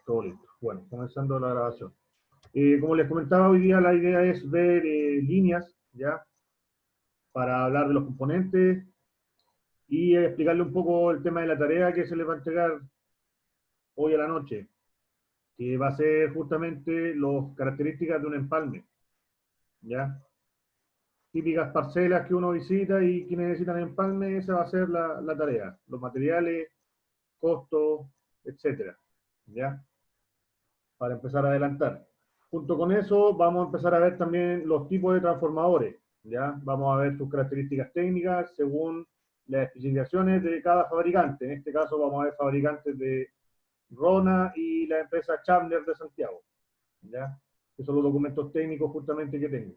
Todo listo. Bueno, comenzando la grabación. Como les comentaba, hoy día la idea es ver líneas, ¿ya? Para hablar de los componentes y explicarle un poco el tema de la tarea que se les va a entregar hoy a la noche, que va a ser justamente las características de un empalme, ¿ya? Típicas parcelas que uno visita y que necesitan empalme, esa va a ser la tarea. Los materiales, costos, etcétera, ¿ya? Para empezar a adelantar. Junto con eso vamos a empezar a ver también los tipos de transformadores, ¿ya? Vamos a ver sus características técnicas según las especificaciones de cada fabricante. En este caso vamos a ver fabricantes de Rona y la empresa Chandler de Santiago, ¿ya? Que son los documentos técnicos justamente que tengo.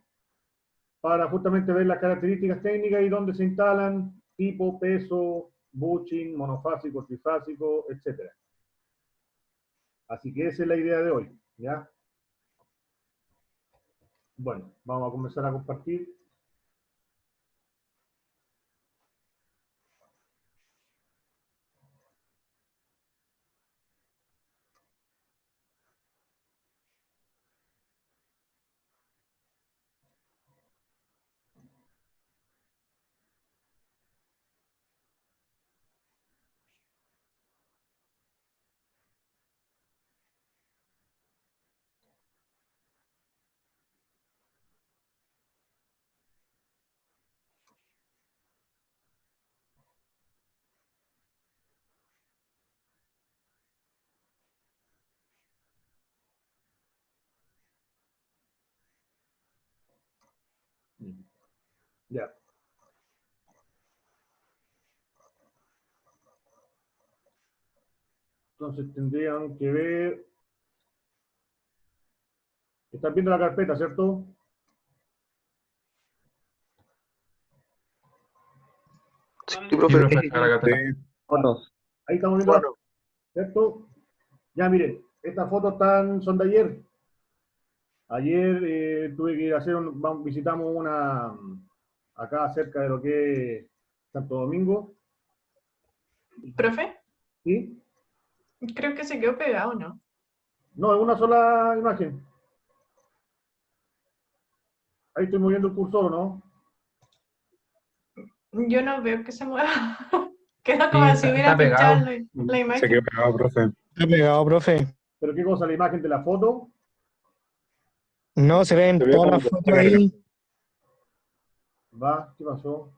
Para justamente ver las características técnicas y dónde se instalan, tipo, peso, bushing, monofásico, trifásico, etc. Así que esa es la idea de hoy, ¿ya? Bueno, vamos a comenzar a compartir. Ya. Entonces tendrían que ver. Están viendo la carpeta, ¿cierto? Sí, Sí, profe. profe, acá la carpeta. Fotos. Ahí estamos viendo Bueno, ¿cierto? Ya miren, estas fotos son de ayer. Ayer tuve que ir a hacer visitamos una acá cerca de lo que es Santo Domingo. Profe, ¿Sí? creo que se quedó pegado, ¿no? No, es una sola imagen. Ahí estoy moviendo el cursor, ¿no? Yo no veo que se mueva. Queda Sí, como si hubiera está pinchado pegado. la se quedó imagen. pegado, profe. Está pegado, profe. Pero ¿qué cosa? ¿La imagen de la foto? No, se ven Se ve todas como las que fotos está cargando. ahí. Va, ¿qué pasó?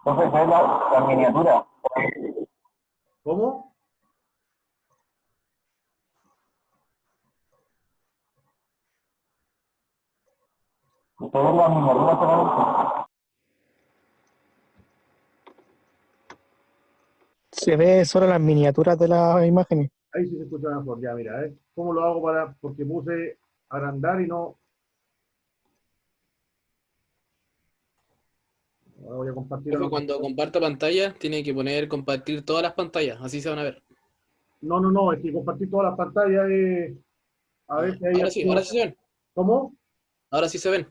Profe, esa es la miniatura. ¿Cómo? Usted ve la miniatura solamente. Se ve solo las miniaturas de las imágenes. Ahí sí se escucha mejor. Ya, mira, ¿cómo lo hago porque puse agrandar y no. Ahora voy a compartir a Profe, los. cuando comparta pantalla, tiene que poner compartir todas las pantallas, así se van a ver. No, no, no, es que compartir todas las pantallas a veces hay Ahora archivos. sí se ven. ¿Cómo? Ahora sí se ven.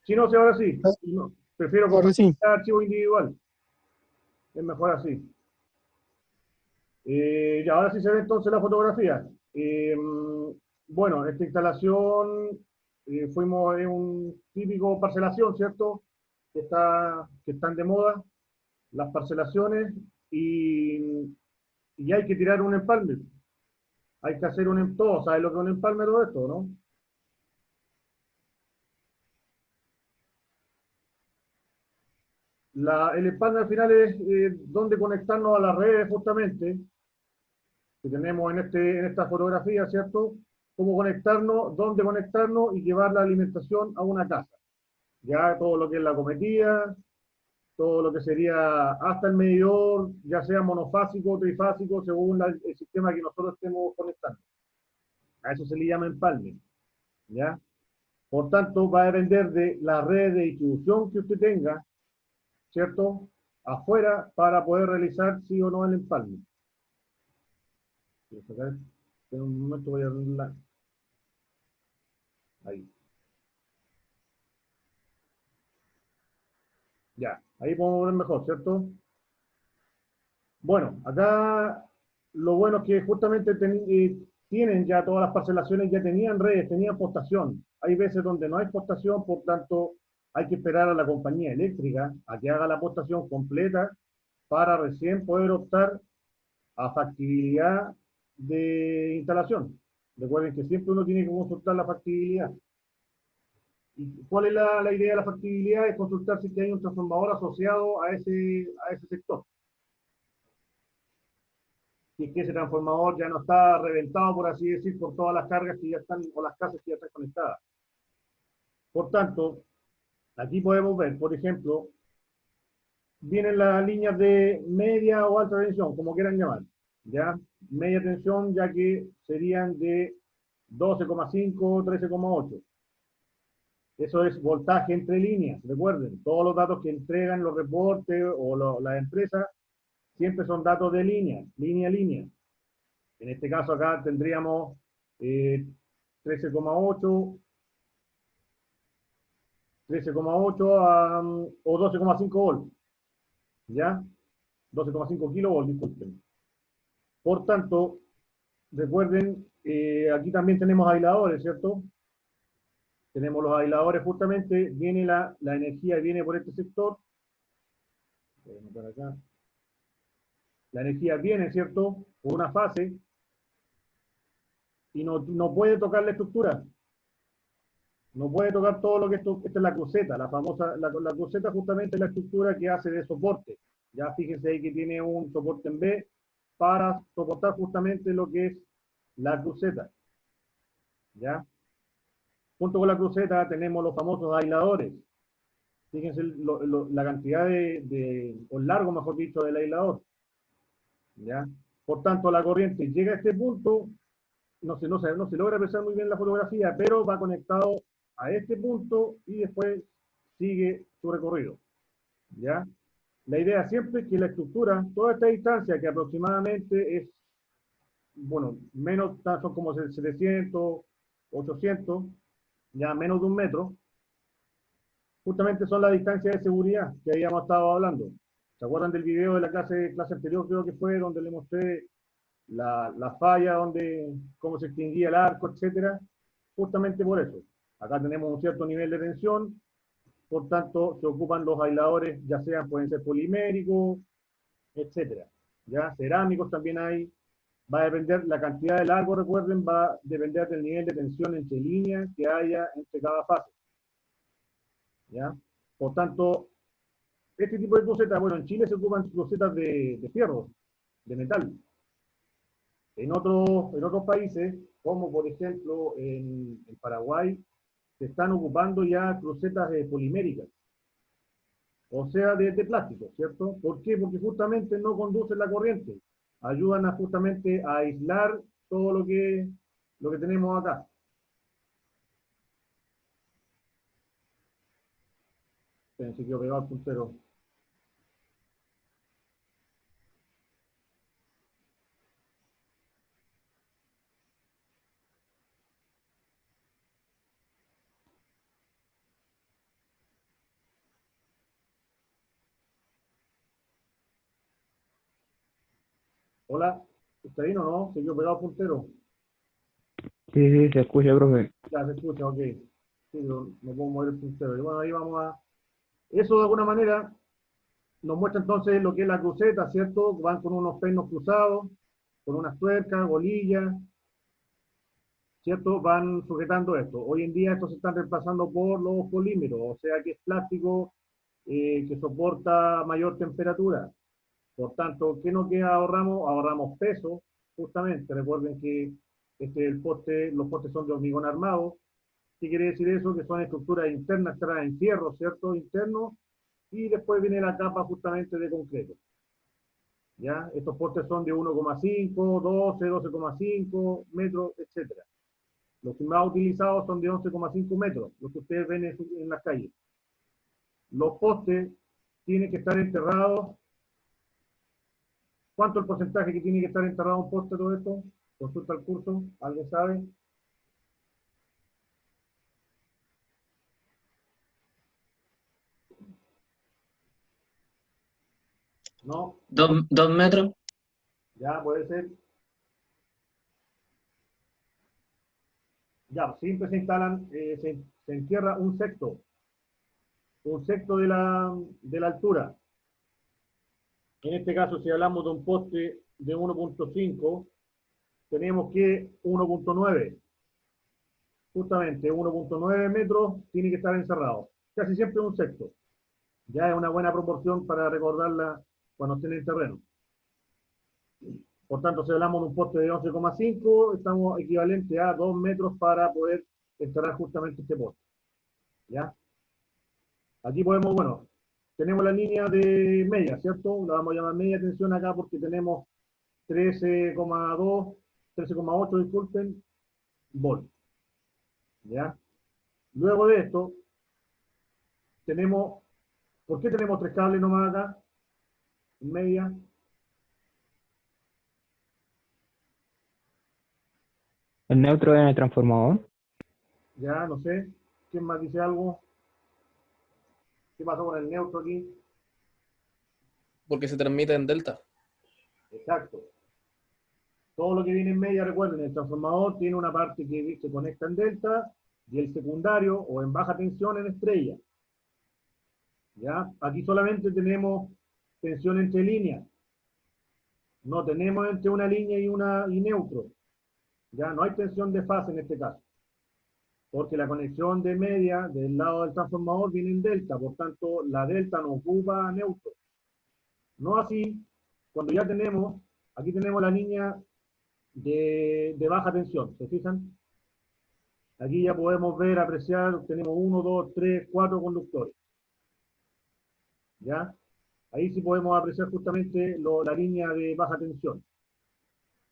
Si no, si ahora sí. Si no, prefiero Ahora compartir sí. cada archivo individual. Es mejor así. Ya, ahora sí se ve entonces la fotografía. Bueno, esta instalación fuimos en un típico parcelación, ¿cierto? Que están de moda, las parcelaciones, y hay que tirar un empalme. Hay que hacer todo. ¿Sabes lo que es un empalme todo esto, no? El empalme al final es donde conectarnos a las redes justamente, que tenemos en esta fotografía, ¿cierto? Cómo conectarnos, dónde conectarnos y llevar la alimentación a una casa. Ya todo lo que es la cometida, todo lo que sería hasta el medidor, ya sea monofásico o trifásico, según el sistema que nosotros estemos conectando. A eso se le llama empalme, ¿ya? Por tanto, va a depender de la red de distribución que usted tenga, ¿cierto? Afuera para poder realizar sí o no el empalme. En un momento voy a abrirla. Ahí. Ya, ahí podemos ver mejor, ¿cierto? Bueno, acá lo bueno es que justamente tienen ya todas las parcelaciones, ya tenían redes, tenían postación. Hay veces donde no hay postación, por tanto, hay que esperar a la compañía eléctrica a que haga la postación completa para recién poder optar a factibilidad de instalación. Recuerden que siempre uno tiene que consultar la factibilidad. ¿Y cuál es la idea de la factibilidad? Es consultar si hay un transformador asociado a ese sector. Si es que ese transformador ya no está reventado, por así decir, por todas las cargas que ya están, o las casas que ya están conectadas. Por tanto, aquí podemos ver, por ejemplo, vienen las líneas de media o alta tensión, como quieran llamar, ¿ya? Media tensión, ya que serían de 12,5, 13,8. Eso es voltaje entre líneas, recuerden, todos los datos que entregan los reportes o las empresas siempre son datos de línea, línea a línea. En este caso acá tendríamos 13,8, 13,8 o 12,5 volts, ¿ya? 12,5 kilovolts, disculpen. Por tanto, recuerden, aquí también tenemos aisladores, ¿cierto? Tenemos los aisladores, justamente, viene la energía viene por este sector. Voy a anotar acá. La energía viene, ¿cierto? Por una fase y no puede tocar la estructura. No puede tocar todo lo que esta es la cruceta, la famosa, la cruceta justamente es la estructura que hace de soporte. Ya fíjense ahí que tiene un soporte en B para soportar justamente lo que es la cruceta. ¿Ya? Junto con la cruceta tenemos los famosos aisladores. Fíjense la cantidad o el largo, mejor dicho, del aislador. ¿Ya? Por tanto, la corriente llega a este punto, no se logra apreciar muy bien la fotografía, pero va conectado a este punto y después sigue su recorrido. ¿Ya? La idea siempre es que la estructura, toda esta distancia que aproximadamente es, bueno, menos, son como 700, 800, ya menos de un metro, justamente son las distancias de seguridad que habíamos estado hablando. ¿Se acuerdan del video de la clase anterior, creo que fue, donde le mostré la falla, cómo se extinguía el arco, etcétera? Justamente por eso. Acá tenemos un cierto nivel de tensión, por tanto, se ocupan los aisladores, ya sean, pueden ser poliméricos, etcétera. Ya, cerámicos también hay. Va a depender, la cantidad de largo, recuerden, va a depender del nivel de tensión entre líneas que haya entre cada fase. ¿Ya? Por tanto, este tipo de crucetas, bueno, en Chile se ocupan crucetas de fierro, de metal. En otros países, como por ejemplo en Paraguay, se están ocupando ya crucetas poliméricas, o sea, de plástico, ¿cierto? ¿Por qué? Porque justamente no conducen la corriente, ayudan justamente a aislar todo lo que tenemos acá. Pensé que yo pegaba el puntero. Hola, ¿está ahí o no? ¿Se quedó pegado el puntero? Sí, sí, se escucha, profe. Ya se escucha, ok. Sí, no puedo mover el puntero. Y bueno, ahí vamos a... Eso de alguna manera nos muestra entonces lo que es la cruceta, ¿cierto? Van con unos pernos cruzados, con unas tuercas, bolillas, ¿cierto? Van sujetando esto. Hoy en día estos se están reemplazando por los polímeros, o sea que es plástico que soporta mayor temperatura. Por tanto, ¿qué nos queda? Ahorramos peso, justamente. Recuerden que los postes son de hormigón armado. ¿Qué quiere decir eso? Que son estructuras internas, traen fierro, ¿cierto? Interno, y después viene la capa justamente de concreto. ¿Ya? Estos postes son de 1,5, 12, 12,5 metros, etcétera. Los que más utilizados son de 11,5 metros, los que ustedes ven en las calles. Los postes tienen que estar enterrados. ¿Cuánto es el porcentaje que tiene que estar enterrado un poste todo esto? Consulta el curso, ¿alguien sabe? ¿No? 2 metros. Ya puede ser. Ya, siempre se instalan, se entierra un sexto de la altura. En este caso, si hablamos de un poste de 1.5, tenemos que 1.9, justamente 1.9 metros tiene que estar encerrado. Casi siempre un sexto. Ya es una buena proporción para recordarla cuando esté en el terreno. Por tanto, si hablamos de un poste de 11,5, estamos equivalente a 2 metros para poder enterrar justamente este poste. ¿Ya? Aquí podemos, bueno, tenemos la línea de media, ¿cierto? La vamos a llamar media tensión acá porque tenemos 13,2, 13,8, disculpen, volt. ¿Ya? Luego de esto, tenemos, ¿por qué tenemos 3 cables nomás acá? En media. El neutro en el transformador. Ya, no sé. ¿Quién más dice algo? ¿Qué pasó con el neutro aquí? Porque se transmite en delta. Exacto. Todo lo que viene en media, recuerden, el transformador tiene una parte que se conecta en delta y el secundario o en baja tensión en estrella. ¿Ya? Aquí solamente tenemos tensión entre líneas. No tenemos entre una línea y neutro. Ya no hay tensión de fase en este caso. Porque la conexión de media del lado del transformador viene en delta. Por tanto, la delta no ocupa neutro. No así, cuando ya tenemos, aquí tenemos la línea de baja tensión. ¿Se fijan? Aquí ya podemos ver, apreciar, tenemos 1, 2, 3, 4 conductores. ¿Ya? Ahí sí podemos apreciar justamente la línea de baja tensión.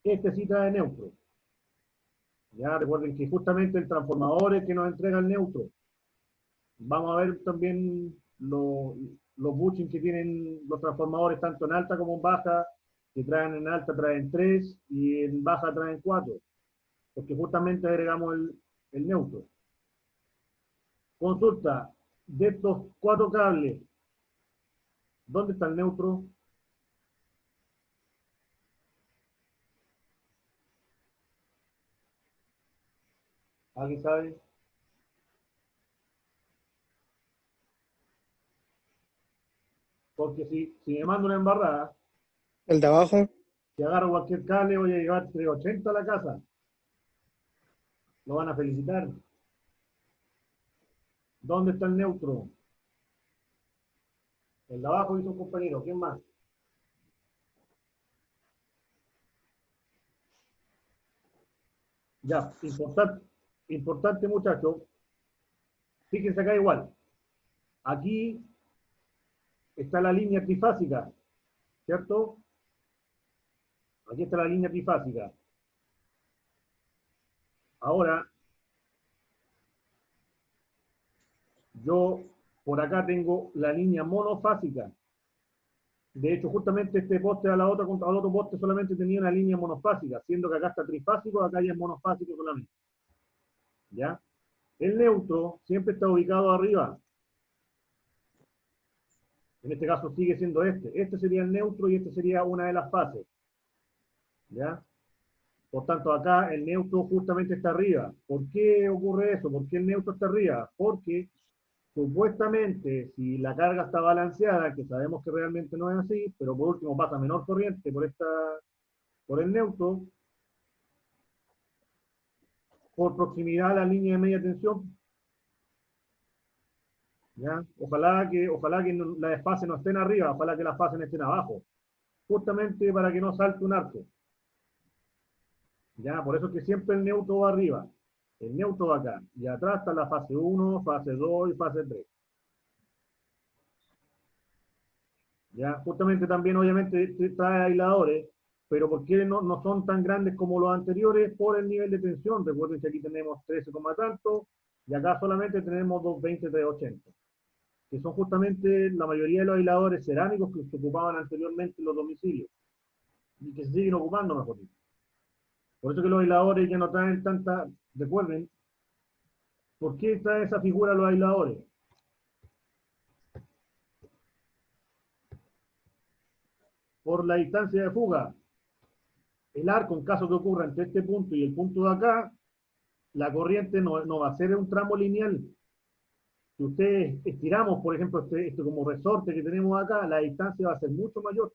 Este sí trae neutro. Ya, recuerden que justamente el transformador es que nos entrega el neutro. Vamos a ver también los bushings que tienen los transformadores tanto en alta como en baja, que traen en alta traen 3 y en baja traen 4, porque justamente agregamos el neutro. Consulta, de estos 4 cables, ¿dónde está el neutro? ¿Alguien sabe? Porque si me mando una embarrada, El de abajo, si agarro cualquier cable, voy a llevar 380 a la casa. Lo van a felicitar. ¿Dónde está el neutro? El de abajo hizo un compañero. ¿Quién más? Ya, importante muchachos. Fíjense acá igual. Aquí está la línea trifásica, ¿cierto? Aquí está la línea trifásica. Ahora, yo por acá tengo la línea monofásica. De hecho, justamente este poste al otro poste solamente tenía una línea monofásica, siendo que acá está trifásico, acá ya es monofásico solamente. ¿Ya? El neutro siempre está ubicado arriba. En este caso sigue siendo este. Este sería el neutro y este sería una de las fases. ¿Ya? Por tanto, acá el neutro justamente está arriba. ¿Por qué ocurre eso? ¿Por qué el neutro está arriba? Porque supuestamente, si la carga está balanceada, que sabemos que realmente no es así, pero por último pasa menor corriente por el neutro, por proximidad a la línea de media tensión, ¿ya? Ojalá que las desfases no estén arriba, ojalá que las fases no estén abajo, justamente para que no salte un arco. ¿Ya? Por eso es que siempre el neutro va arriba, el neutro va acá, y atrás está la fase 1, fase 2 y fase 3. ¿Ya? Justamente también obviamente trae aisladores, pero ¿por qué no son tan grandes como los anteriores? Por el nivel de tensión. Recuerden que aquí tenemos 13, tanto, y acá solamente tenemos 220, 380, que son justamente la mayoría de los aisladores cerámicos que se ocupaban anteriormente en los domicilios, y que se siguen ocupando, mejor dicho. Por eso que los aisladores ya no traen tanta, recuerden, ¿por qué trae esa figura los aisladores? Por la distancia de fuga. El arco, en caso que ocurra entre este punto y el punto de acá, la corriente no va a ser un tramo lineal. Si ustedes estiramos, por ejemplo, este como resorte que tenemos acá, la distancia va a ser mucho mayor.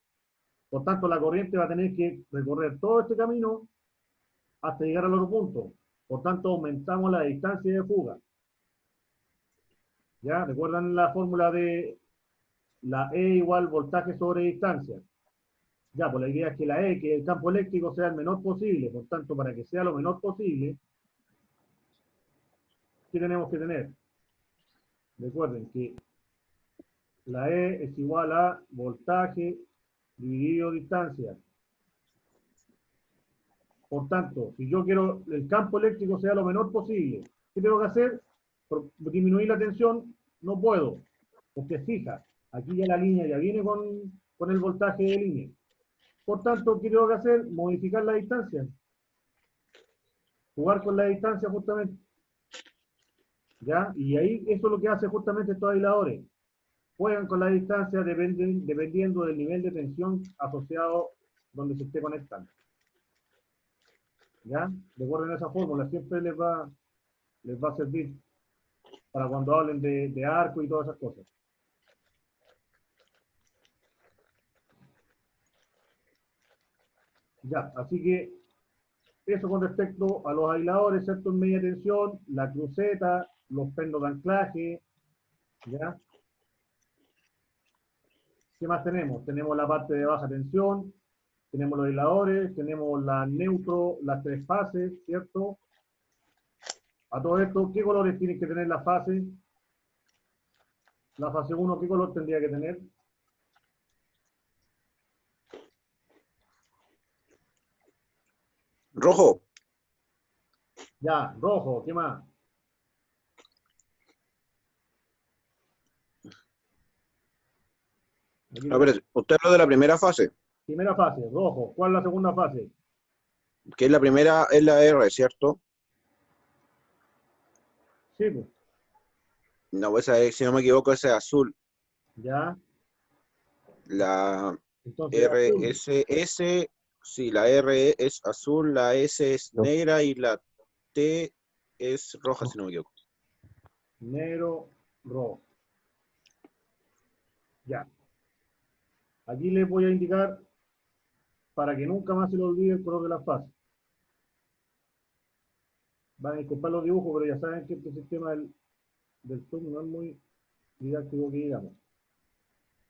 Por tanto, la corriente va a tener que recorrer todo este camino hasta llegar al otro punto. Por tanto, aumentamos la distancia de fuga. ¿Ya? ¿Recuerdan la fórmula de la E igual voltaje sobre distancia? Ya, pues la idea es que la E, que el campo eléctrico sea el menor posible. Por tanto, para que sea lo menor posible, ¿qué tenemos que tener? Recuerden que la E es igual a voltaje dividido distancia. Por tanto, si yo quiero el campo eléctrico sea lo menor posible, ¿qué tengo que hacer? Por disminuir la tensión, no puedo, porque es fija. Aquí ya la línea ya viene con el voltaje de línea. Por tanto, ¿qué tengo que hacer? Modificar la distancia. Jugar con la distancia justamente. ¿Ya? Y ahí eso es lo que hace justamente estos aisladores. Juegan con la distancia dependiendo del nivel de tensión asociado donde se esté conectando. ¿Ya? Recuerden esa fórmula, siempre les va a servir para cuando hablen de arco y todas esas cosas. Ya, así que eso con respecto a los aisladores, excepto en media tensión, la cruceta, los pendos de anclaje, ¿ya? ¿Qué más tenemos? Tenemos la parte de baja tensión, tenemos los aisladores, tenemos la neutro, las tres fases, ¿cierto? A todo esto, ¿qué colores tienen que tener las fases? La fase 1, ¿qué color tendría que tener? Rojo. Ya, rojo, ¿qué más? Aquí A ver, usted habló de la primera fase, primera fase, rojo. ¿Cuál es la segunda fase? que es la primera, es la R, ¿cierto? Sí, pues. No, esa es, si no me equivoco, esa es azul. Ya. La Entonces, azul, RSS, sí, la R es azul, la S es No. negra y la T es roja, si no me equivoco. negro, rojo. Ya. Aquí les voy a indicar para que nunca más se lo olvide el color de la fase. Van a disculpar los dibujos, pero ya saben que este sistema del Zoom no es muy didáctico que digamos.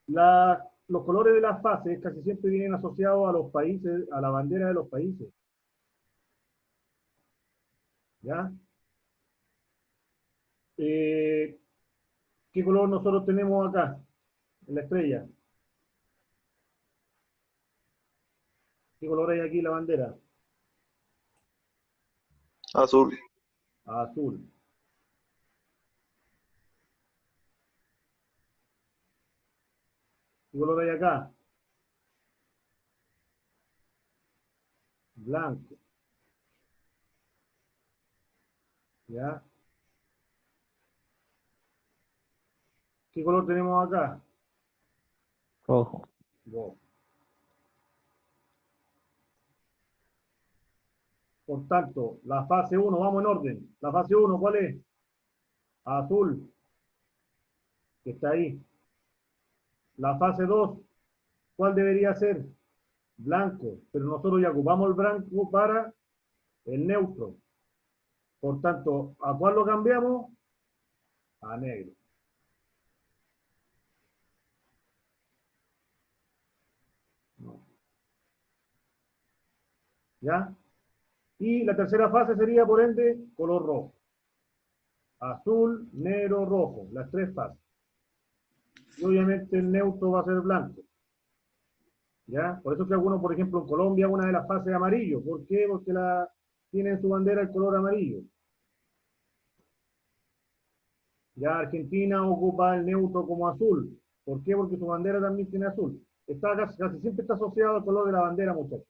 Los colores de las fases casi siempre vienen asociados a los países, a la bandera de los países. ¿Ya? ¿Qué color nosotros tenemos acá en la estrella? ¿Qué color hay aquí en la bandera? Azul. Azul. ¿Qué color hay acá? Blanco. ¿Ya? ¿Qué color tenemos acá? Rojo. Rojo. Por tanto, la fase 1, vamos en orden. La fase 1, ¿cuál es? Azul, que está ahí. La fase 2, ¿cuál debería ser? Blanco, pero nosotros ya ocupamos el blanco para el neutro. Por tanto, ¿a cuál lo cambiamos? A negro. No. ¿Ya? Y la tercera fase sería, por ende, color rojo. Azul, negro, rojo. Las tres fases. Y obviamente el neutro va a ser blanco. ¿Ya? Por eso que algunos, por ejemplo, en Colombia, una de las fases es amarillo. ¿Por qué? Porque tiene en su bandera el color amarillo. Ya Argentina ocupa el neutro como azul. ¿Por qué? Porque su bandera también tiene azul. Casi siempre está asociado al color de la bandera, muchachos.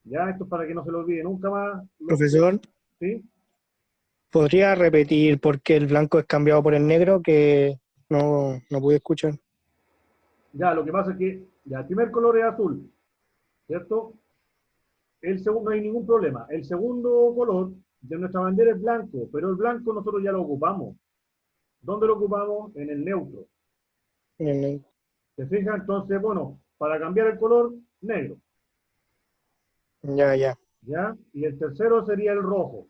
Ya, esto es para que no se lo olvide nunca más. Profesor, ¿Sí? ¿podría repetir por qué el blanco es cambiado por el negro? Que no pude escuchar. Ya, lo que pasa es que ya, el primer color es azul, ¿cierto? El segundo, no hay ningún problema. El segundo color de nuestra bandera es blanco, pero el blanco nosotros ya lo ocupamos. ¿Dónde lo ocupamos? En el neutro. ¿Se fija? Entonces, bueno, para cambiar el color, negro. Ya, ya. ¿Ya? Y el tercero sería el rojo.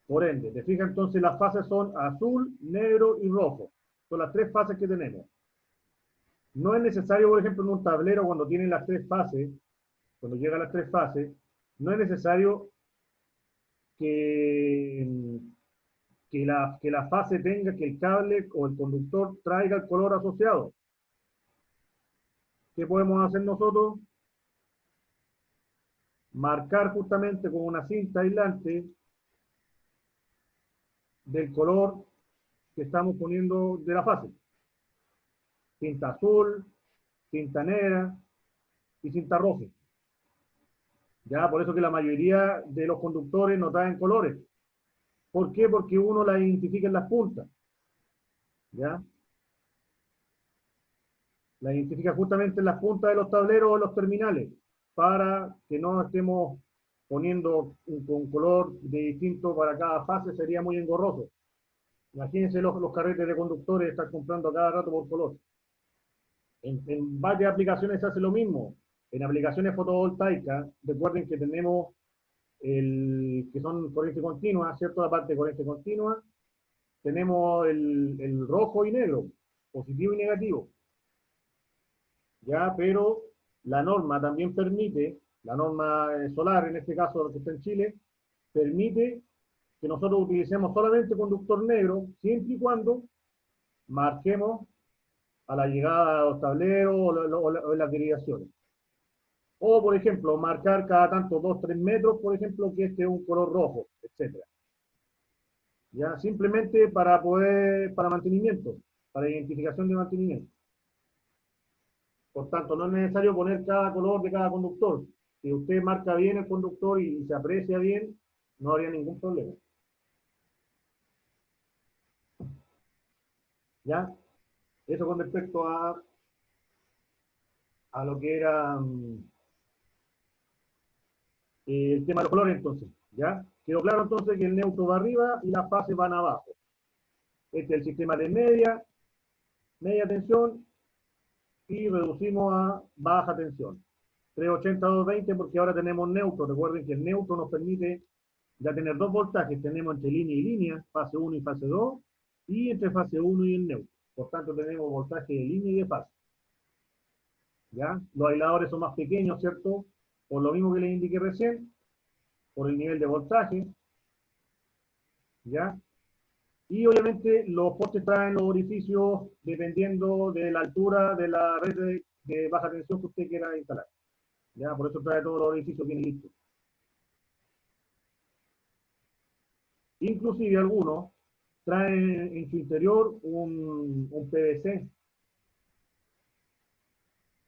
Por ende, ¿te fijas? Entonces las fases son azul, negro y rojo. Son las tres fases que tenemos. No es necesario, por ejemplo, en un tablero cuando tienen las tres fases, cuando llegan las tres fases, no es necesario que, que la fase tenga, que el cable o el conductor traiga el color asociado. ¿Qué podemos hacer nosotros? Marcar justamente con una cinta aislante del color que estamos poniendo de la fase. Cinta azul, cinta negra y cinta roja. Ya, por eso que la mayoría de los conductores no traen colores. ¿Por qué? Porque uno la identifica en las puntas. ¿Ya? La identifica justamente en las puntas de los tableros o en los terminales, para que no estemos poniendo un color de distinto para cada fase, sería muy engorroso. Imagínense los carretes de conductores estar comprando a cada rato por color. En varias aplicaciones se hace lo mismo. En aplicaciones fotovoltaicas, recuerden que tenemos que son corriente continua, ¿cierto? La parte de corriente continua, tenemos el rojo y negro, positivo y negativo. Ya, pero la norma también permite, la norma solar, en este caso que está en Chile, permite que nosotros utilicemos solamente conductor negro, siempre y cuando marquemos a la llegada a los tableros o en las derivaciones. O, por ejemplo, marcar cada tanto 2-3 metros, por ejemplo, que este es un color rojo, etc. Ya, simplemente para mantenimiento, para identificación de mantenimiento. Por tanto, no es necesario poner cada color de cada conductor. Si usted marca bien el conductor y se aprecia bien, no habría ningún problema. ¿Ya? Eso con respecto a lo que era el tema de los colores, entonces. ¿Ya? Quedó claro entonces que el neutro va arriba y las fases van abajo. Este es el sistema de media tensión, y reducimos a baja tensión. 380-220 porque ahora tenemos neutro. Recuerden que el neutro nos permite ya tener dos voltajes. Tenemos entre línea y línea, fase 1 y fase 2, y entre fase 1 y el neutro. Por tanto, tenemos voltaje de línea y de fase. ¿Ya? Los aisladores son más pequeños, ¿cierto? Por lo mismo que les indiqué recién, por el nivel de voltaje. ¿Ya? Y obviamente los postes traen los orificios dependiendo de la altura de la red de baja tensión que usted quiera instalar. ¿Ya? Por eso trae todos los orificios bien listos. Inclusive algunos traen en su interior un PVC,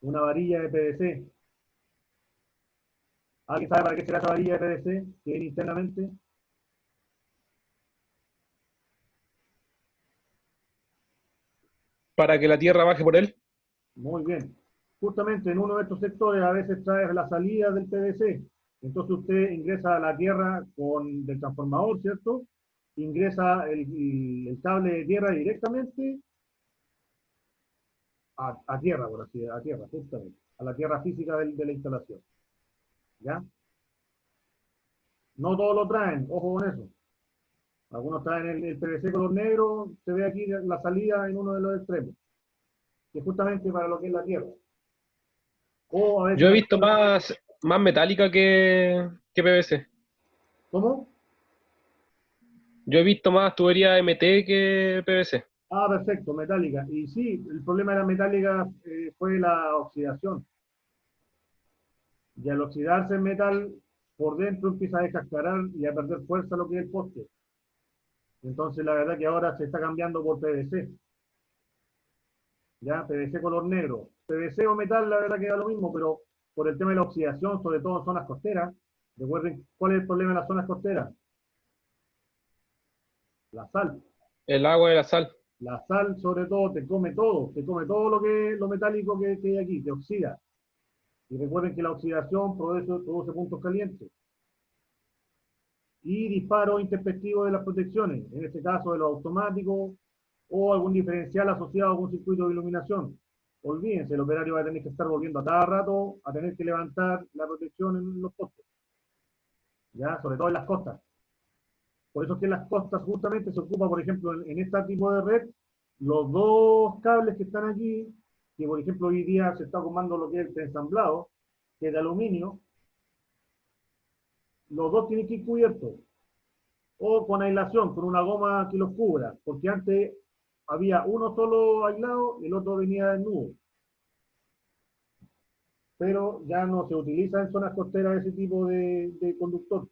una varilla de PVC. ¿Alguien sabe para qué será esa varilla de PVC que viene internamente? Para que la tierra baje por él. Muy bien. Justamente en uno de estos sectores a veces trae la salida del PVC. Entonces usted ingresa a la tierra del transformador, ¿cierto? Ingresa el cable de tierra directamente a tierra, por así decirlo, a tierra, justamente, a la tierra física de la instalación. ¿Ya? No todos lo traen, ojo con eso. Algunos traen el PVC color negro, se ve aquí la salida en uno de los extremos, que es justamente para lo que es la tierra. O a veces Yo he visto más metálica que PVC. ¿Cómo? Yo he visto más tubería MT que PVC. Ah, perfecto, metálica. Y sí, el problema de la metálica fue la oxidación. Y al oxidarse el metal, por dentro empieza a descascarar y a perder fuerza lo que es el poste. Entonces la verdad que ahora se está cambiando por PVC. Ya, PVC color negro. PVC o metal, la verdad que da lo mismo, pero por el tema de la oxidación, sobre todo en zonas costeras, recuerden cuál es el problema en las zonas costeras. La sal. El agua y la sal. La sal, sobre todo, te come todo lo metálico que hay aquí, te oxida. Y recuerden que la oxidación produce puntos calientes. y disparo introspectivo de las protecciones, en este caso de los automáticos, o algún diferencial asociado a algún circuito de iluminación. Olvídense, el operario va a tener que estar volviendo a cada rato a tener que levantar la protección en los postes, ya, sobre todo en las costas. Por eso es que en las costas justamente se ocupa, por ejemplo, en este tipo de red, los dos cables que están aquí, que por ejemplo hoy día se está ocupando lo que es el ensamblado, que es de aluminio, los dos tienen que ir cubiertos, o con aislación, con una goma que los cubra, porque antes había uno solo aislado y el otro venía desnudo. Pero ya no se utiliza en zonas costeras ese tipo de conductor.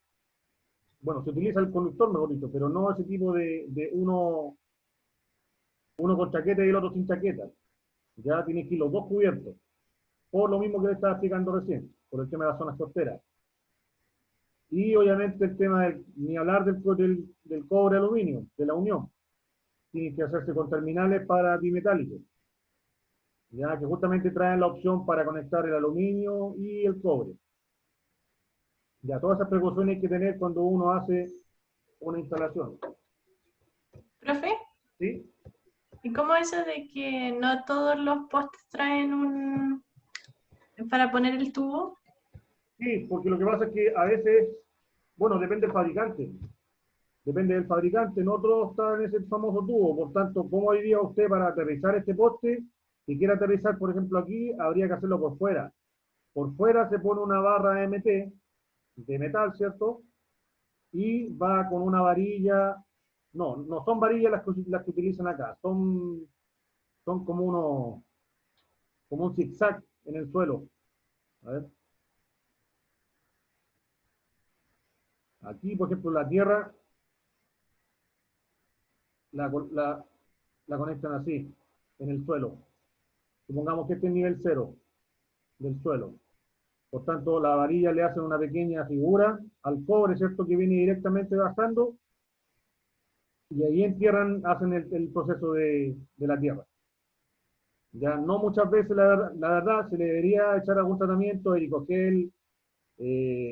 Bueno, se utiliza el conductor, mejor dicho, pero no ese tipo de uno con chaqueta y el otro sin chaqueta. Ya tienen que ir los dos cubiertos. Por lo mismo que le estaba explicando recién, por el tema de las zonas costeras. Y obviamente el tema ni hablar del cobre aluminio, de la unión. Tienen que hacerse con terminales para bimetálicos. Ya que justamente traen la opción para conectar el aluminio y el cobre. Ya, todas esas precauciones hay que tener cuando uno hace una instalación. Profe, ¿Sí? ¿y cómo eso de que no todos los postes traen un para poner el tubo? Sí, porque lo que pasa es que a veces, bueno, depende del fabricante. Depende del fabricante, no todos están en ese famoso tubo. Por tanto, ¿cómo diría usted para aterrizar este poste? Si quiere aterrizar, por ejemplo, aquí, habría que hacerlo por fuera. Por fuera se pone una barra MT de metal, ¿cierto? Y va con una varilla. No, no son varillas las que utilizan acá, son como un zigzag en el suelo. A ver. Aquí, por ejemplo, la tierra la, la, la conectan así, en el suelo. Supongamos que este es nivel 0 del suelo. Por tanto, la varilla le hacen una pequeña figura al cobre, ¿cierto? Que viene directamente bajando. Y ahí entierran, hacen el proceso de la tierra. Ya no muchas veces, la verdad, se le debería echar algún tratamiento, ericogel,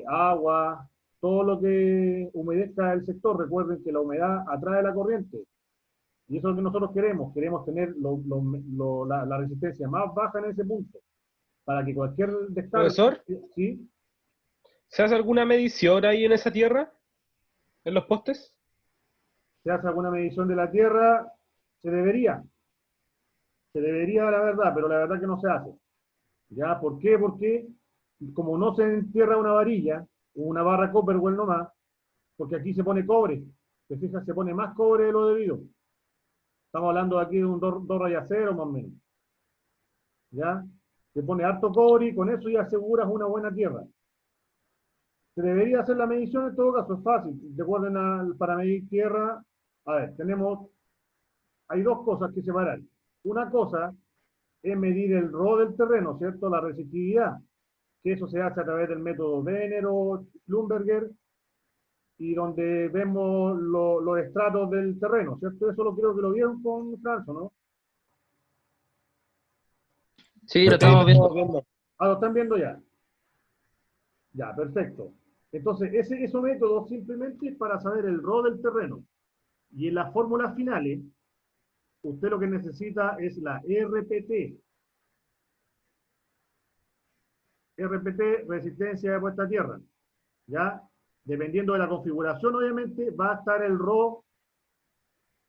agua, todo lo que humedezca el sector. Recuerden que la humedad atrae la corriente. Y eso es lo que nosotros queremos. Queremos tener la resistencia más baja en ese punto. Para que cualquier descarga... Profesor, ¿Sí? ¿se hace alguna medición ahí en esa tierra? ¿En los postes? ¿Se hace alguna medición de la tierra? Se debería. Se debería, la verdad, pero la verdad que no se hace. ¿Ya? ¿Por qué? Porque como no se entierra una varilla, una barra Copperwell nomás, porque aquí se pone cobre. ¿Te fijas? Se pone más cobre de lo debido. Estamos hablando aquí de un 2 rayas 0 más o menos. ¿Ya? Se pone harto cobre y con eso ya aseguras una buena tierra. Se debería hacer la medición en todo caso, es fácil. Recuerden, para medir tierra, a ver, hay dos cosas que separar. Una cosa es medir el RO del terreno, ¿cierto? La resistividad, que eso se hace a través del método Venner o Schlumberger, y donde vemos los estratos del terreno, ¿cierto? Eso lo creo que lo vieron con Franzo, ¿no? Sí, lo estamos viendo. Ah, lo están viendo ya. Ya, perfecto. Entonces, ese método simplemente es para saber el RO del terreno. Y en las fórmulas finales, usted lo que necesita es la RPT. RPT, resistencia de puesta a tierra. ¿Ya? Dependiendo de la configuración, obviamente, va a estar el RO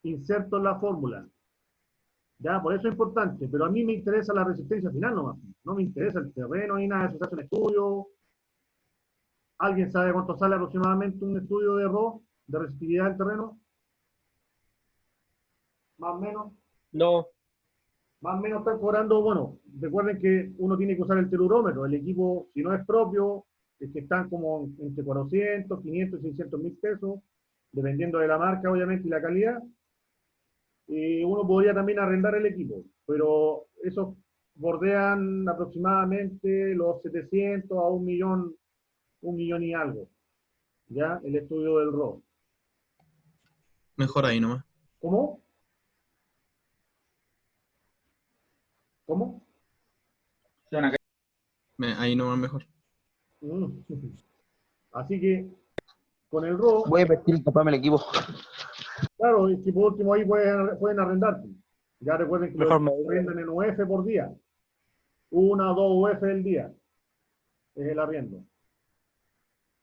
inserto en la fórmula. ¿Ya? Por eso es importante. Pero a mí me interesa la resistencia final nomás. No me interesa el terreno ni nada. Eso se hace un estudio. ¿Alguien sabe cuánto sale aproximadamente un estudio de RO, de resistividad del terreno? Más o menos. No, Más o menos están cobrando, bueno, recuerden que uno tiene que usar el telurómetro, el equipo, si no es propio, es que están como entre 400, 500 y 600 mil pesos, dependiendo de la marca, obviamente, y la calidad. Uno podría también arrendar el equipo, pero esos bordean aproximadamente los 700 a 1 millón y algo, ¿ya? El estudio del RO. Mejor ahí nomás. ¿Cómo? ¿Cómo? Ahí nomás mejor. Mm. Así que Con el RO, Voy a invertir en comprarme el equipo. claro, y que por último ahí pueden arrendar. Ya recuerden que Mejor los medida. arrendan en UF por día. 1 o 2 UF el día. Es el arriendo.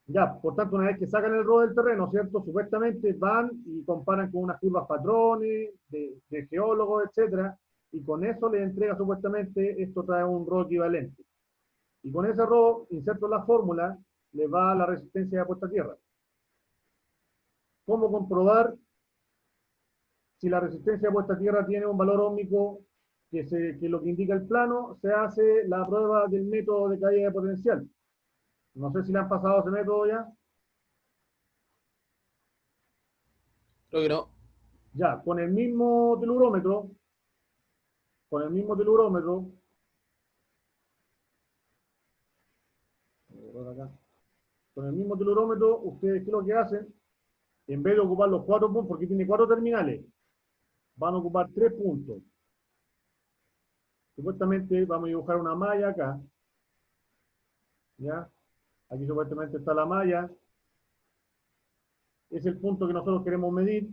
Ya, por tanto, una vez que sacan el RO del terreno, ¿cierto? Supuestamente van y comparan con unas curvas patrones, de geólogos, etcétera, y con eso les entrega supuestamente, esto trae un RO equivalente. Y con ese RO, inserto la fórmula, le va la resistencia de puesta a tierra. ¿Cómo comprobar si la resistencia de puesta a tierra tiene un valor óhmico que lo que indica el plano? Se hace la prueba del método de caída de potencial. No sé si le han pasado ese método ya. Creo que no. Ya, con el mismo telurómetro, con el mismo telurómetro, con el mismo telurómetro, ustedes qué es lo que hacen, en vez de ocupar los 4 puntos, porque tiene 4 terminales, van a ocupar 3 puntos. Supuestamente vamos a dibujar una malla acá, ¿ya? Aquí supuestamente está la malla, es el punto que nosotros queremos medir.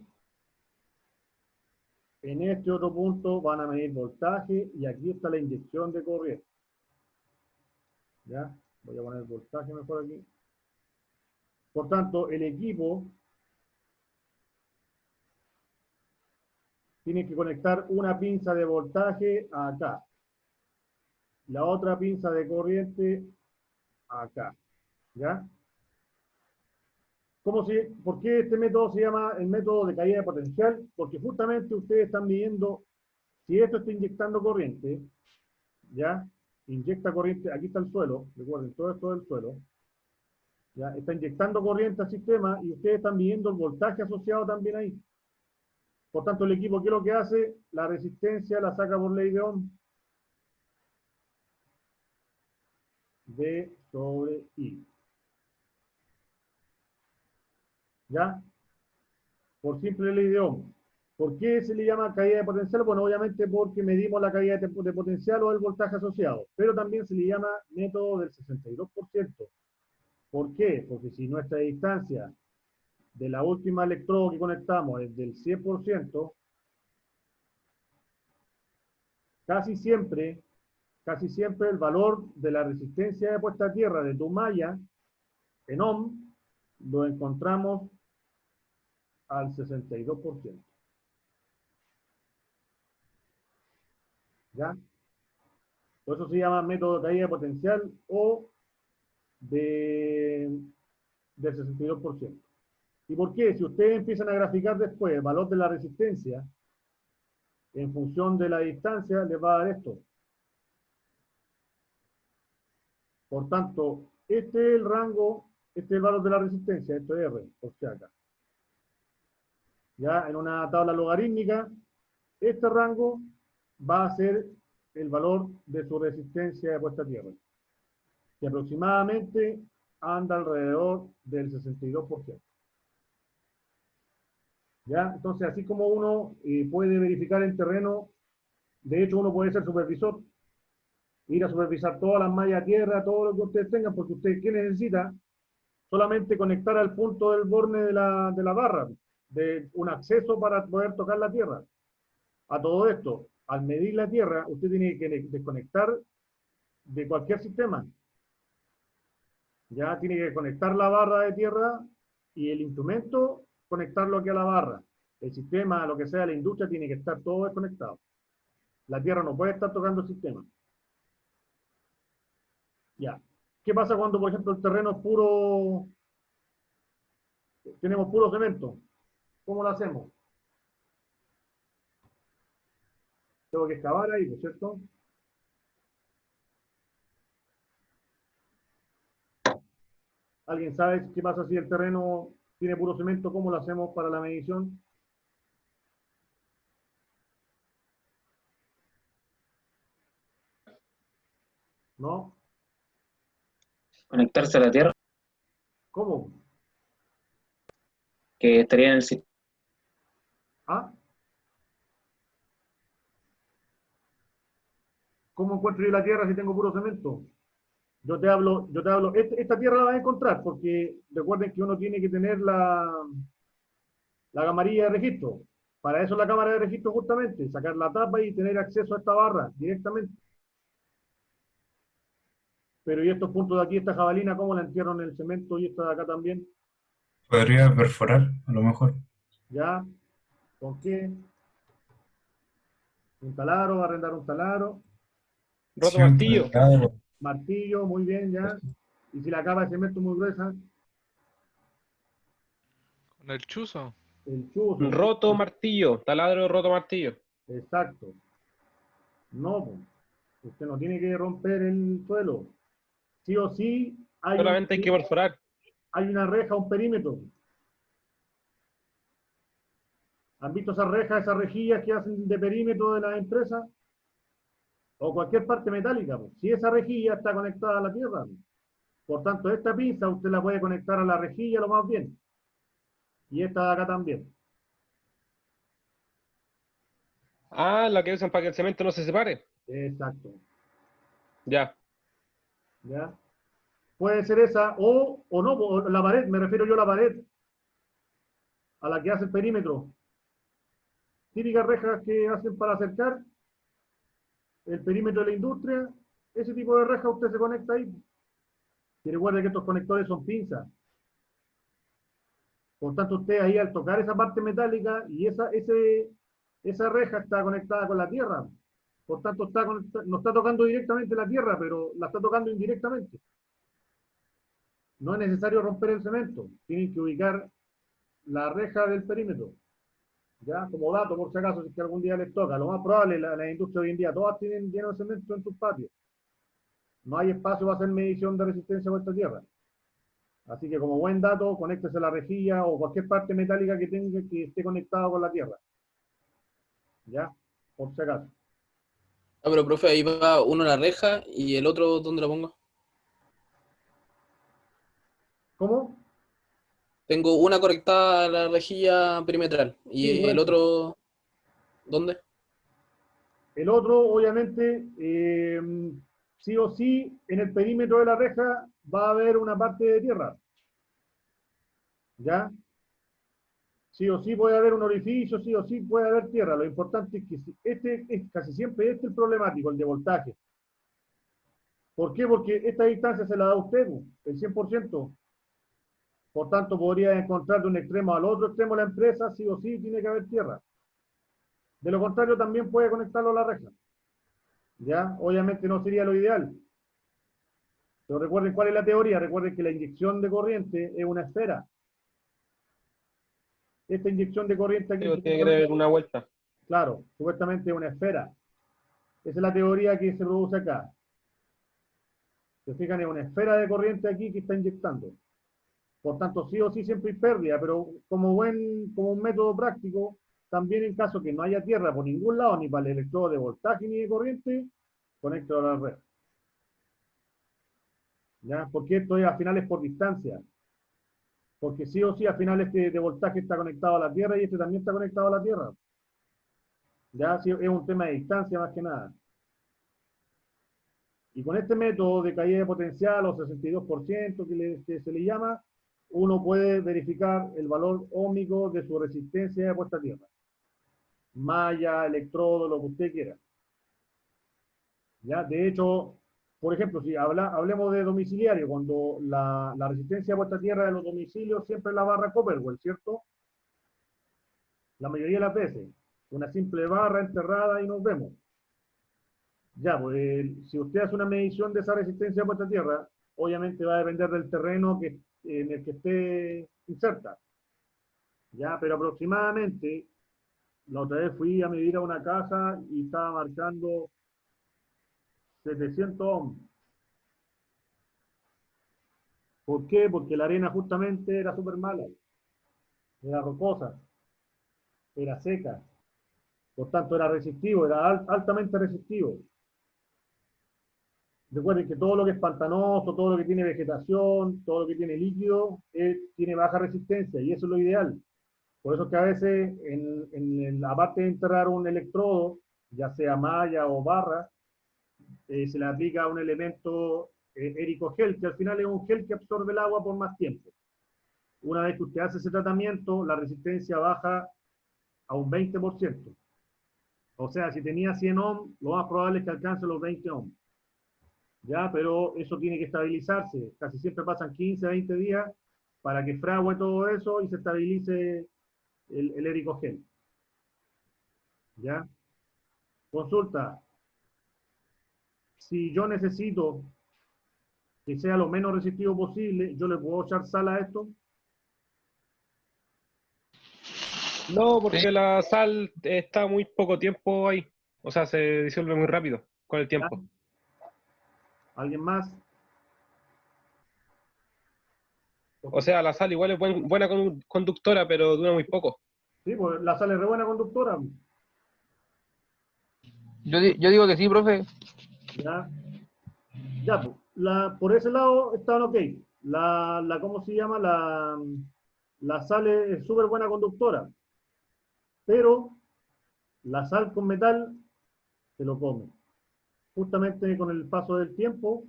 En este otro punto van a medir voltaje y aquí está la inyección de corriente. ¿Ya? Voy a poner voltaje mejor aquí. Por tanto, el equipo tiene que conectar una pinza de voltaje acá. La otra pinza de corriente acá. ¿Ya? ¿Por qué este método se llama el método de caída de potencial? Porque justamente ustedes están midiendo si esto está inyectando corriente, ¿ya? Inyecta corriente, aquí está el suelo, recuerden, todo esto es el suelo, ¿ya? Está inyectando corriente al sistema y ustedes están midiendo el voltaje asociado también ahí. Por tanto, el equipo, ¿qué es lo que hace? La resistencia la saca por ley de Ohm. V sobre I. ¿Ya? Por simple ley de Ohm. ¿Por qué se le llama caída de potencial? Bueno, obviamente porque medimos la caída de potencial o el voltaje asociado, pero también se le llama método del 62%. ¿Por qué? Porque si nuestra distancia de la última electrodo que conectamos es del 100%, casi siempre el valor de la resistencia de puesta a tierra de tu malla en ohm lo encontramos al 62%. ¿Ya? Por eso se llama método de caída de potencial o del 62%. ¿Y por qué? Si ustedes empiezan a graficar después el valor de la resistencia en función de la distancia, les va a dar esto. Por tanto, este es el rango, este es el valor de la resistencia, esto es R, por si acá. Ya en una tabla logarítmica, este rango va a ser el valor de su resistencia de puesta a tierra, que aproximadamente anda alrededor del 62%. ¿Ya? Entonces, así como uno puede verificar en terreno, de hecho uno puede ser supervisor, ir a supervisar todas las mallas a tierra, todo lo que ustedes tengan, porque usted, ¿qué necesita? Solamente conectar al punto del borne de la barra, de un acceso para poder tocar la tierra. A todo esto, al medir la tierra, usted tiene que desconectar de cualquier sistema. Ya tiene que conectar la barra de tierra y el instrumento, conectarlo aquí a la barra. El sistema, lo que sea, la industria, tiene que estar todo desconectado. La tierra no puede estar tocando el sistema. Ya. ¿Qué pasa cuando, por ejemplo, el terreno es puro, tenemos puro cemento? ¿Cómo lo hacemos? Tengo que excavar ahí, ¿no es cierto? ¿Alguien sabe qué pasa si el terreno tiene puro cemento? ¿Cómo lo hacemos para la medición? ¿No? Conectarse a la Tierra, ¿Cómo? que estaría en el sistema. ¿Ah? ¿Cómo encuentro yo la tierra si tengo puro cemento? esta tierra la vas a encontrar, porque recuerden que uno tiene que tener la camarilla de registro. Para eso la cámara de registro justamente, sacar la tapa y tener acceso a esta barra directamente. Pero y estos puntos de aquí, esta jabalina, ¿cómo la entierro en el cemento? Y esta de acá también, Podría perforar, a lo mejor. ¿ya? ¿Con qué? Un taladro, va a arrendar un taladro. Roto Sí, un martillo. taladro. Martillo, muy bien, ya. Y si la capa de cemento es muy gruesa, Con el chuzo. el chuzo. Roto martillo. Taladro, roto martillo. Exacto. No, pues, usted no tiene que romper el suelo. Sí o sí Solamente hay que perforar. hay una reja, un perímetro. ¿Han visto esas rejas, esas rejillas que hacen de perímetro de las empresas? O cualquier parte metálica, pues. Si esa rejilla está conectada a la tierra, pues. Por tanto, esta pinza usted la puede conectar a la rejilla lo más bien. Y esta de acá también. Ah, la que usan para que el cemento no se separe. Exacto. Ya. ¿Ya? Puede ser esa o no, o la pared, me refiero yo a la pared, a la que hace el perímetro. Típicas rejas que hacen para acercar el perímetro de la industria, ese tipo de reja usted se conecta ahí. Y recuerde que estos conectores son pinzas. Por tanto, usted ahí al tocar esa parte metálica y esa reja está conectada con la tierra. Por tanto, no está tocando directamente la tierra, pero la está tocando indirectamente. No es necesario romper el cemento. Tienen que ubicar la reja del perímetro. ¿Ya? Como dato, por si acaso, si es que algún día les toca. Lo más probable, la industria hoy en día, todas tienen lleno de cemento en sus patios. No hay espacio para hacer medición de resistencia a esta tierra. Así que como buen dato, conéctese a la rejilla o cualquier parte metálica que tenga que esté conectado con la tierra. ¿Ya? Por si acaso. Ah, pero profe, ahí va uno a la reja y el otro, ¿dónde lo pongo? ¿Cómo? Tengo una conectada a la rejilla perimetral y Sí, el correcto. otro, ¿dónde? El otro, obviamente, sí o sí, en el perímetro de la reja va a haber una parte de tierra. ¿Ya? Sí o sí puede haber un orificio, sí o sí puede haber tierra. Lo importante es que casi siempre este es el problemático, el de voltaje. ¿Por qué? Porque esta distancia se la da usted, el 100%. Por tanto, podría encontrar de un extremo al otro extremo de la empresa, sí o sí tiene que haber tierra. De lo contrario, también puede conectarlo a la reja. ¿Ya? Obviamente no sería lo ideal. Pero recuerden cuál es la teoría. Recuerden que la inyección de corriente es una esfera. Esta inyección de corriente aquí, Tiene que tener una vuelta. claro, supuestamente es una esfera. Esa es la teoría que se produce acá. Se fijan, es una esfera de corriente aquí que está inyectando. Por tanto, sí o sí siempre hay pérdida, pero como un método práctico, también en caso que no haya tierra por ningún lado, ni para el electrodo de voltaje ni de corriente, conecto a la red. ¿Ya? Porque esto al final es por distancia. Porque sí o sí al final este de voltaje está conectado a la tierra y este también está conectado a la tierra. Ya sí, es un tema de distancia más que nada. Y con este método de caída de potencial o 62% que se le llama, uno puede verificar el valor óhmico de su resistencia de puesta a tierra. Malla, electrodo, lo que usted quiera. ¿Ya? De hecho, por ejemplo, si hablemos de domiciliario, cuando la resistencia de puesta a tierra de los domicilios siempre es la barra Copperwell, ¿cierto? La mayoría de las veces. Una simple barra enterrada y nos vemos. Ya, pues si usted hace una medición de esa resistencia de puesta a tierra, obviamente va a depender del terreno en el que esté inserta. Ya, pero aproximadamente, la otra vez fui a medir a una casa y estaba marcando 700 ohms. ¿Por qué? Porque la arena justamente era súper mala, era rocosa, era seca, por tanto era resistivo, era altamente resistivo. Recuerden que todo lo que es pantanoso, todo lo que tiene vegetación, todo lo que tiene líquido, tiene baja resistencia y eso es lo ideal. Por eso es que a veces, la parte de enterrar un electrodo, ya sea malla o barra, se le aplica un elemento ericogel, que al final es un gel que absorbe el agua por más tiempo. Una vez que usted hace ese tratamiento, la resistencia baja a un 20%. O sea, si tenía 100 ohms, lo más probable es que alcance los 20 ohms. ¿Ya? Pero eso tiene que estabilizarse. Casi siempre pasan 15 a 20 días para que frague todo eso y se estabilice el ericogel. ¿Ya? Consulta. Si yo necesito que sea lo menos resistivo posible, ¿yo le puedo echar sal a esto? No, porque la sal está muy poco tiempo ahí. O sea, se disuelve muy rápido con el ¿Ya? tiempo. ¿Alguien más? O sea, la sal igual es buena conductora, pero dura muy poco. Sí, pues la sal es re buena conductora. Yo digo que sí, profe. ¿Ya? Ya, pues, por ese lado están ok. ¿Cómo se llama? La sal es súper buena conductora, pero la sal con metal se lo come. Justamente con el paso del tiempo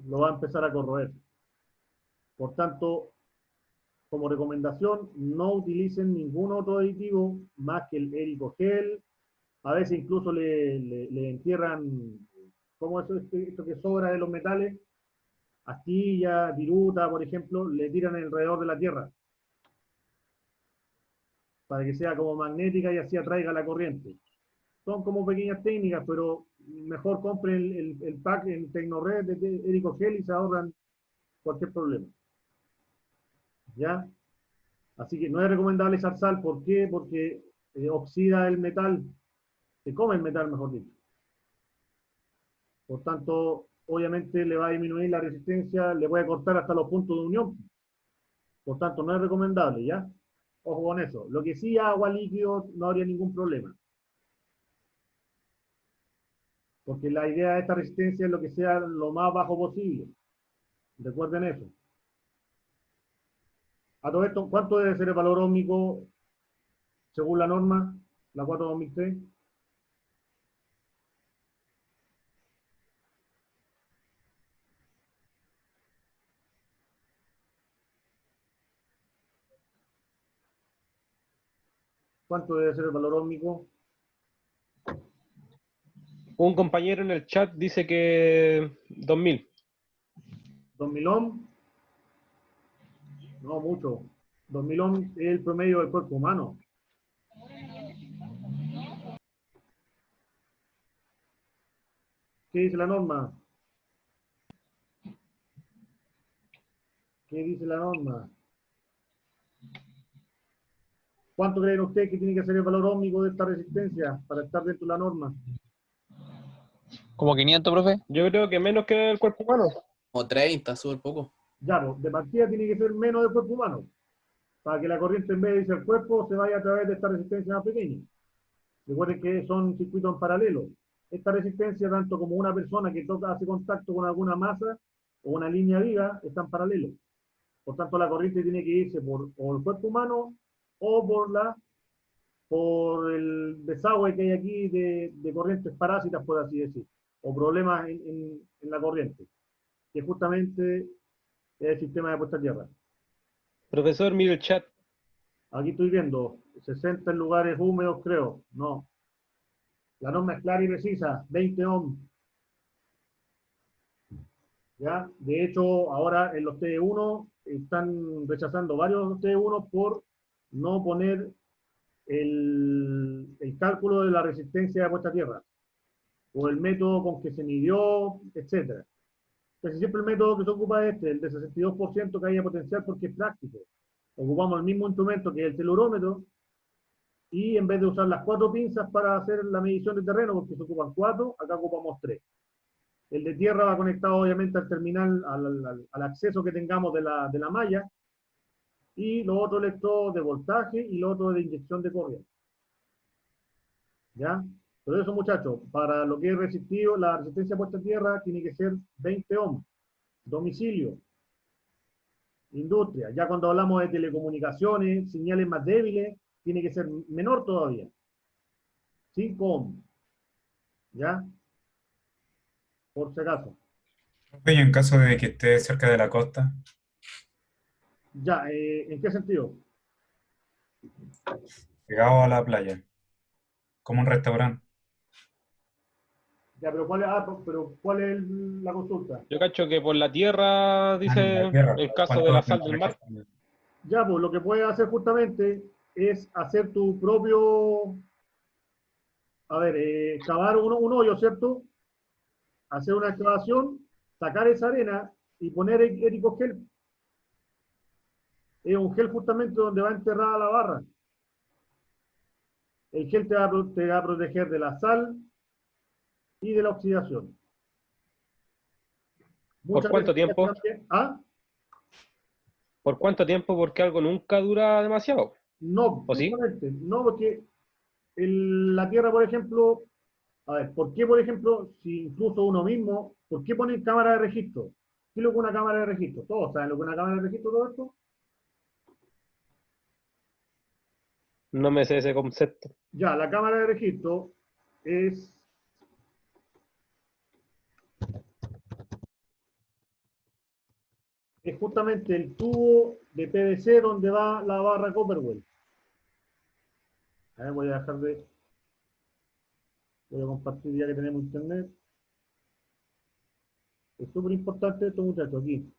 lo va a empezar a corroer. Por tanto, como recomendación, no utilicen ningún otro aditivo más que el ericogel. A veces incluso le entierran, como esto que sobra de los metales, astilla, viruta, por ejemplo, le tiran alrededor de la tierra para que sea como magnética y así atraiga la corriente. Son como pequeñas técnicas, pero mejor compren el pack en Tecnored de ericogel y se ahorran cualquier problema. ¿Ya? Así que no es recomendable echar sal. ¿Por qué? Porque oxida el metal, se come el metal, mejor dicho. Por tanto, obviamente le va a disminuir la resistencia, le puede cortar hasta los puntos de unión. Por tanto, no es recomendable, ¿ya? Ojo con eso. Lo que sí, agua líquido, no habría ningún problema. Porque la idea de esta resistencia es lo que sea lo más bajo posible. Recuerden eso. A todo esto, ¿cuánto debe ser el valor óhmico según la norma, la 42003? ¿Cuánto debe ser el valor óhmico? Un compañero en el chat dice que 2000. 2000 ohms. No, mucho. 2000 ohms es el promedio del cuerpo humano. ¿Qué dice la norma? ¿Qué dice la norma? ¿Cuánto creen ustedes que tiene que ser el valor óhmico de esta resistencia para estar dentro de la norma? Como 500, profe. Yo creo que menos que el cuerpo humano. Como 30, súper poco. Ya, pues, de partida tiene que ser menos del cuerpo humano, para que la corriente en vez de irse al cuerpo se vaya a través de esta resistencia más pequeña. Recuerden que son circuitos en paralelo. Esta resistencia, tanto como una persona que hace contacto con alguna masa o una línea viva, está en paralelo. Por tanto, la corriente tiene que irse por o el cuerpo humano o por el desagüe que hay aquí de corrientes parásitas, por así decir, o problemas en la corriente, que justamente es el sistema de puesta a tierra. Profesor, mire el chat. Aquí estoy viendo 60 en lugares húmedos, creo. No. La norma es clara y precisa, 20 ohms. ¿Ya? De hecho, ahora en los TE1 están rechazando varios TE1 por no poner el cálculo de la resistencia de puesta a tierra, o el método con que se midió, etc. Entonces siempre el método que se ocupa es el de 62% que haya potencial porque es práctico. Ocupamos el mismo instrumento que es el telurómetro, y en vez de usar las 4 pinzas para hacer la medición de terreno, porque se ocupan 4, acá ocupamos 3. El de tierra va conectado obviamente al terminal, al acceso que tengamos de la malla, y los otros electrodos de voltaje y los otros de inyección de corriente. ¿Ya? Por eso, muchachos, para lo que es resistivo, la resistencia puesta a tierra tiene que ser 20 ohms. Domicilio, industria. Ya cuando hablamos de telecomunicaciones, señales más débiles, tiene que ser menor todavía. 5 ohms. ¿Ya? Por si acaso. Profe, y en caso de que esté cerca de la costa, Ya, ¿en qué sentido? pegado a la playa, como un restaurante. Ya, pero ¿cuál es la consulta? Yo cacho que por la tierra, Ah, en la dice tierra. el caso de ¿Cuánto la sal del mar. temperatura? Ya, pues lo que puedes hacer justamente es hacer tu propio, a ver, cavar un hoyo, ¿cierto? Hacer una excavación, sacar esa arena y poner ericogel. Es un gel justamente donde va enterrada la barra. El gel te va a proteger de la sal y de la oxidación. ¿Por Muchas cuánto veces tiempo? también, ¿ah? ¿Por cuánto tiempo? Porque algo nunca dura demasiado. No, ¿O sí? justamente, no, porque la tierra, por ejemplo, a ver, ¿por qué, por ejemplo, si incluso uno mismo, ¿por qué ponen cámara de registro? ¿Qué es lo que es una cámara de registro? ¿Todos saben lo que es una cámara de registro, todo esto? No me sé ese concepto. Ya, la cámara de registro es, es justamente el tubo de PVC donde va la barra Copperwell. A ver, voy a compartir ya que tenemos internet. Es súper importante esto, muchachos, aquí.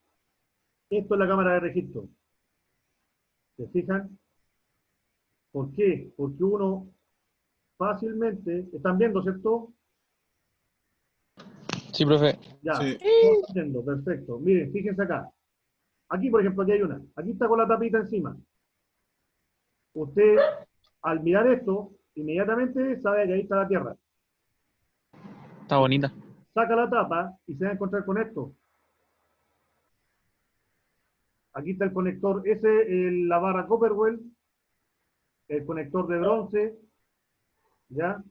Esto es la cámara de registro. ¿Se fijan? ¿Por qué? Porque uno fácilmente, están viendo, ¿cierto? Sí, profe. Ya, Sí. todos están viendo, perfecto. Miren, fíjense acá. Aquí, por ejemplo, aquí hay una. Aquí está con la tapita encima. Usted, al mirar esto, inmediatamente sabe que ahí está la Tierra. Está bonita. Saca la tapa y se va a encontrar con esto. Aquí está el conector, la barra Copperwell, el conector de bronce, ¿ya?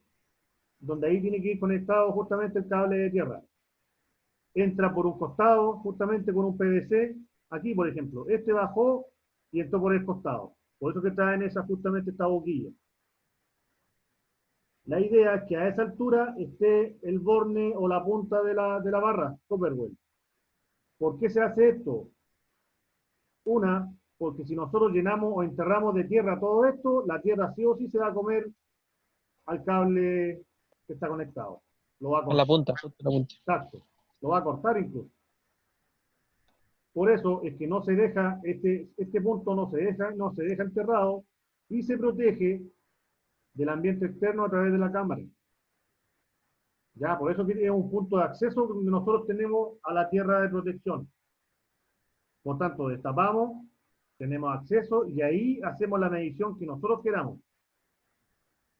Donde ahí tiene que ir conectado justamente el cable de tierra. Entra por un costado, justamente con un PVC. Aquí, por ejemplo, este bajó y entró por el costado. Por eso que está en justamente esta boquilla. La idea es que a esa altura esté el borne o la punta de la barra, Copperwell. ¿Por qué se hace esto? Una, porque si nosotros llenamos o enterramos de tierra todo esto, la tierra sí o sí se va a comer al cable que está conectado. Lo va a A la cortar. punta, justo a la punta. Exacto. Lo va a cortar incluso. Por eso es que no se deja, este punto no se deja enterrado y se protege del ambiente externo a través de la cámara. Ya, por eso que es un punto de acceso donde nosotros tenemos a la tierra de protección. Por tanto, destapamos, tenemos acceso y ahí hacemos la medición que nosotros queramos.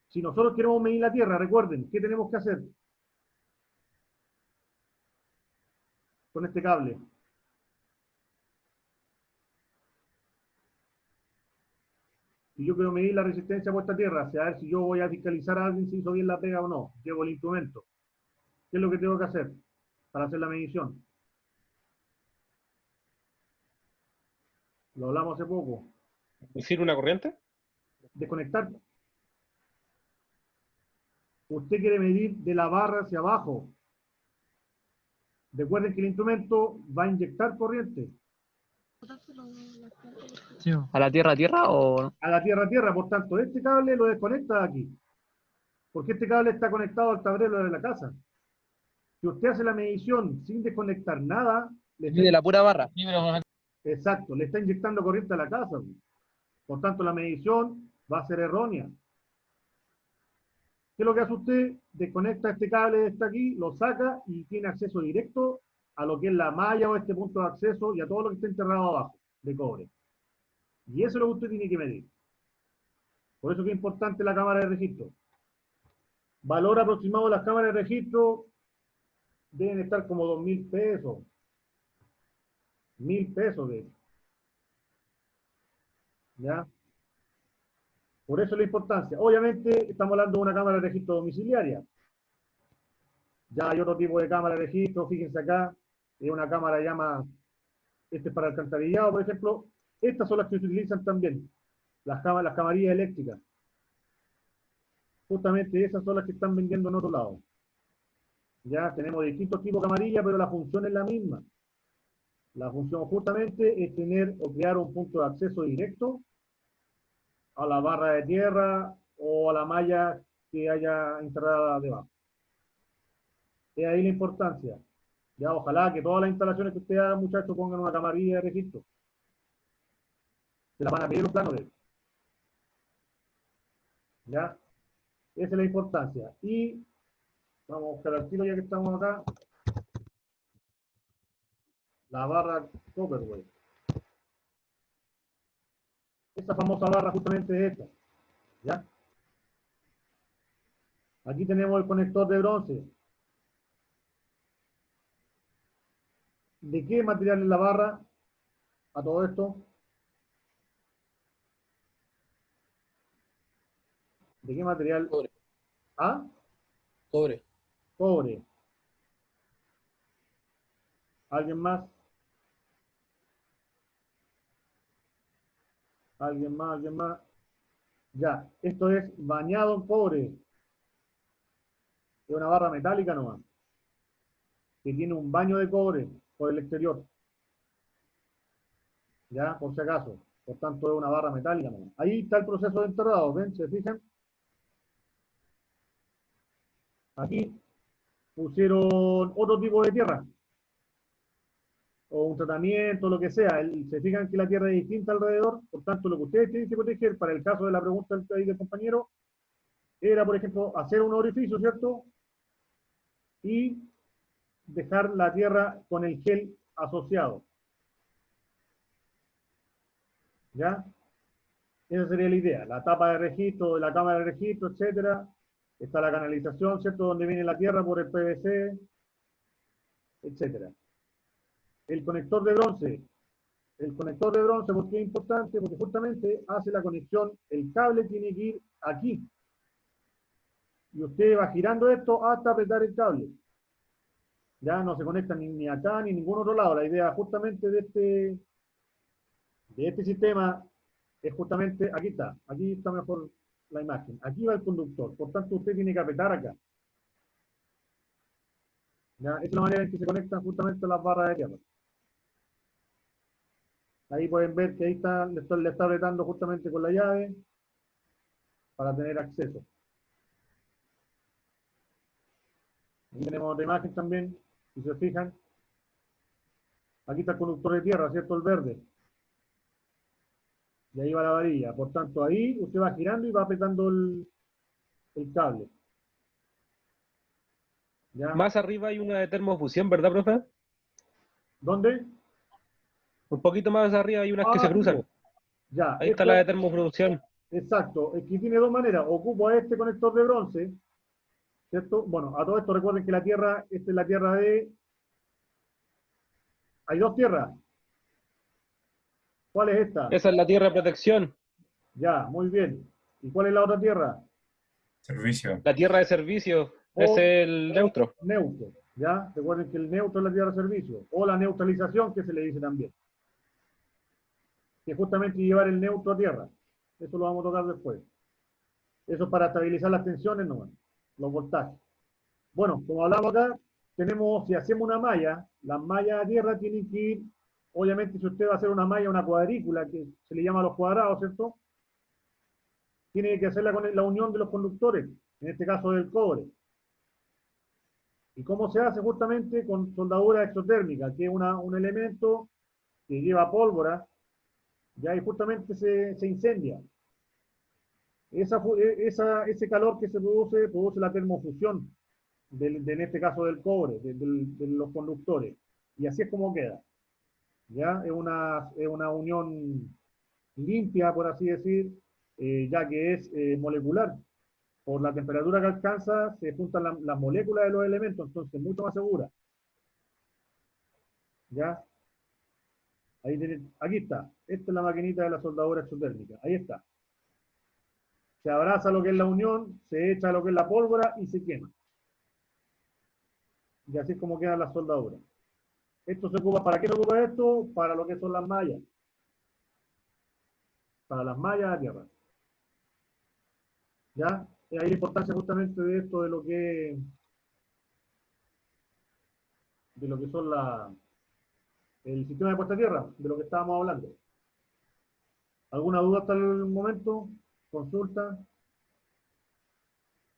Si nosotros queremos medir la tierra, recuerden, ¿qué tenemos que hacer con este cable? Si yo quiero medir la resistencia a esta tierra, saber si yo voy a fiscalizar a alguien si hizo bien la pega o no, llevo el instrumento. ¿Qué es lo que tengo que hacer para hacer la medición? Lo hablamos hace poco. ¿Decir una corriente? Desconectar. Usted quiere medir de la barra hacia abajo. Recuerden que el instrumento va a inyectar corriente ¿A la tierra o...? a tierra. Por tanto, este cable lo desconecta de aquí. Porque este cable está conectado al tablero de la casa. Si usted hace la medición sin desconectar nada, De la pura barra. exacto, le está inyectando corriente a la casa. Por tanto, la medición va a ser errónea. ¿Qué es lo que hace usted? Desconecta este cable de aquí, lo saca y tiene acceso directo a lo que es la malla o este punto de acceso y a todo lo que está enterrado abajo de cobre. Y eso es lo que usted tiene que medir. Por eso que es importante la cámara de registro. Valor aproximado de las cámaras de registro deben estar como 2.000 pesos. 1.000 pesos de hecho. ¿Ya? Por eso la importancia. Obviamente estamos hablando de una cámara de registro domiciliaria. Ya hay otro tipo de cámara de registro, fíjense acá, es una cámara llama, este es para alcantarillado, por ejemplo. Estas son las que se utilizan también, las camarillas eléctricas. Justamente esas son las que están vendiendo en otro lado. Ya tenemos distintos tipos de camarilla, pero la función es la misma. La función justamente es tener o crear un punto de acceso directo a la barra de tierra o a la malla que haya enterrada debajo. Es ahí la importancia. Ya, ojalá que todas las instalaciones que ustedes hagan, muchachos, pongan una camarilla de registro. Se la van a pedir los planos de él. ¿Ya? Esa es la importancia. Y vamos a buscar al tiro ya que estamos acá. La barra Copperware. Esta famosa barra justamente es esta. ¿Ya? Aquí tenemos el conector de bronce. ¿De qué material es la barra? A todo esto. ¿De qué material? Cobre. ¿Ah? Cobre. Cobre. ¿Alguien más? ¿Alguien más? ¿Alguien más? Ya, esto es bañado en cobre. Es una barra metálica nomás. Que tiene un baño de cobre por el exterior. Ya, por si acaso. Por tanto, es una barra metálica nomás. Ahí está el proceso de enterrado. ¿Ven? ¿Se fijan? Aquí pusieron otro tipo de tierra. O un tratamiento, lo que sea. Se fijan que la tierra es distinta alrededor. Por tanto, lo que ustedes tienen que proteger, para el caso de la pregunta del compañero, era, por ejemplo, hacer un orificio, ¿cierto? Y dejar la tierra con el gel asociado. ¿Ya? Esa sería la idea. La tapa de registro, la cámara de registro, etcétera. Está la canalización, ¿cierto? Donde viene la tierra por el PVC, etcétera. El conector de bronce. El conector de bronce, ¿por qué es importante? Porque justamente hace la conexión, el cable tiene que ir aquí. Y usted va girando esto hasta apretar el cable. Ya no se conecta ni acá ni en ningún otro lado. La idea justamente de este sistema es justamente, aquí está mejor la imagen. Aquí va el conductor, por tanto usted tiene que apretar acá. ¿Ya? Esa es la manera en que se conectan justamente las barras de tierra. Ahí pueden ver que ahí está, le está apretando justamente con la llave para tener acceso. Aquí tenemos otra imagen también, si se fijan. Aquí está el conductor de tierra, ¿cierto? El verde. Y ahí va la varilla. Por tanto, ahí usted va girando y va apretando el cable. ¿Ya? Más arriba hay una de termofusión, ¿verdad, profe? ¿Dónde? Un poquito más arriba hay unas que se cruzan. Ya. Ahí está la de termofusión. Exacto. Es que tiene dos maneras. Ocupo a este conector de bronce, ¿cierto? Bueno, a todo esto recuerden que la tierra, esta es la tierra de... Hay dos tierras. ¿Cuál es esta? Esa es la tierra de protección. Ya, muy bien. ¿Y cuál es la otra tierra? Servicio. La tierra de servicio es el neutro. Neutro. ¿Ya? Recuerden que el neutro es la tierra de servicio. O la neutralización, que se le dice también. Que es justamente llevar el neutro a tierra. Eso lo vamos a tocar después. Eso es para estabilizar las tensiones, no, los voltajes. Bueno, como hablamos acá, tenemos, si hacemos una malla, las mallas a tierra tienen que ir, obviamente si usted va a hacer una malla, una cuadrícula, que se le llama los cuadrados, ¿cierto? Tiene que hacerla con la unión de los conductores, en este caso del cobre. ¿Y cómo se hace? Justamente con soldadura exotérmica, que es un elemento que lleva pólvora, ya y justamente se incendia. Ese calor que se produce la termofusión, en este caso del cobre, de los conductores. Y así es como queda. ¿Ya? Es una unión limpia, por así decir, ya que es molecular. Por la temperatura que alcanza, se juntan las moléculas de los elementos, entonces es mucho más segura. ¿Ya? Aquí está. Esta es la maquinita de la soldadura exotérmica. Ahí está. Se abraza lo que es la unión, se echa lo que es la pólvora y se quema. Y así es como quedan las soldaduras. Esto se ocupa, ¿para qué se ocupa esto? Para lo que son las mallas. Para las mallas de tierra. ¿Ya? Y ahí la importancia justamente de esto, de lo que de lo que son el sistema de puesta a tierra, de lo que estábamos hablando. ¿Alguna duda hasta el momento? ¿Consulta?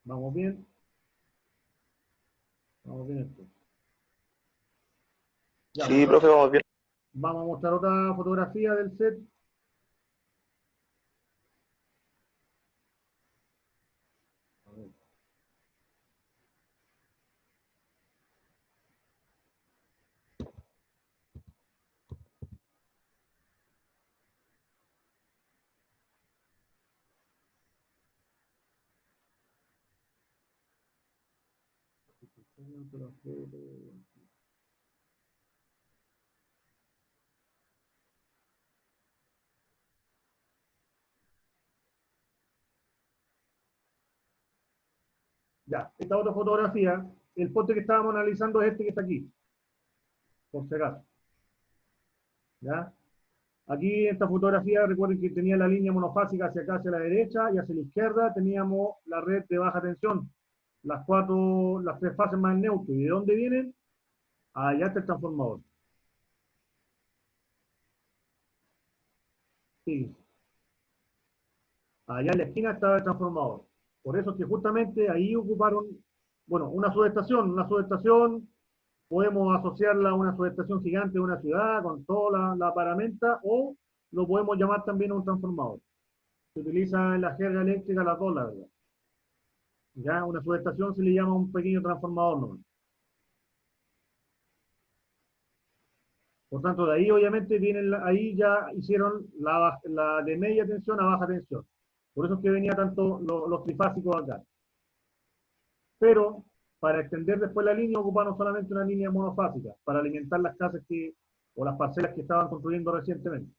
¿Vamos bien? Vamos bien esto. Ya, Sí, profe, vamos bien. vamos a mostrar otra fotografía del set. A ver. Ya, esta otra fotografía, el poste que estábamos analizando es este que está aquí, por si acaso. ¿Ya? Aquí en esta fotografía, recuerden que tenía la línea monofásica hacia acá, hacia la derecha, y hacia la izquierda teníamos la red de baja tensión, las tres fases más neutro. ¿Y de dónde vienen? Allá está el transformador. Sí. Allá en la esquina estaba el transformador. Por eso es que justamente ahí ocuparon, bueno, una subestación, podemos asociarla a una subestación gigante de una ciudad con toda la paramenta, o lo podemos llamar también un transformador. Se utiliza en la jerga eléctrica las dos, la verdad. Ya, una subestación se le llama un pequeño transformador nomás. Por tanto, de ahí obviamente vienen, ahí ya hicieron la de media tensión a baja tensión. Por eso es que venía tanto los trifásicos acá. Pero para extender después la línea ocuparon solamente una línea monofásica para alimentar las casas o las parcelas que estaban construyendo recientemente.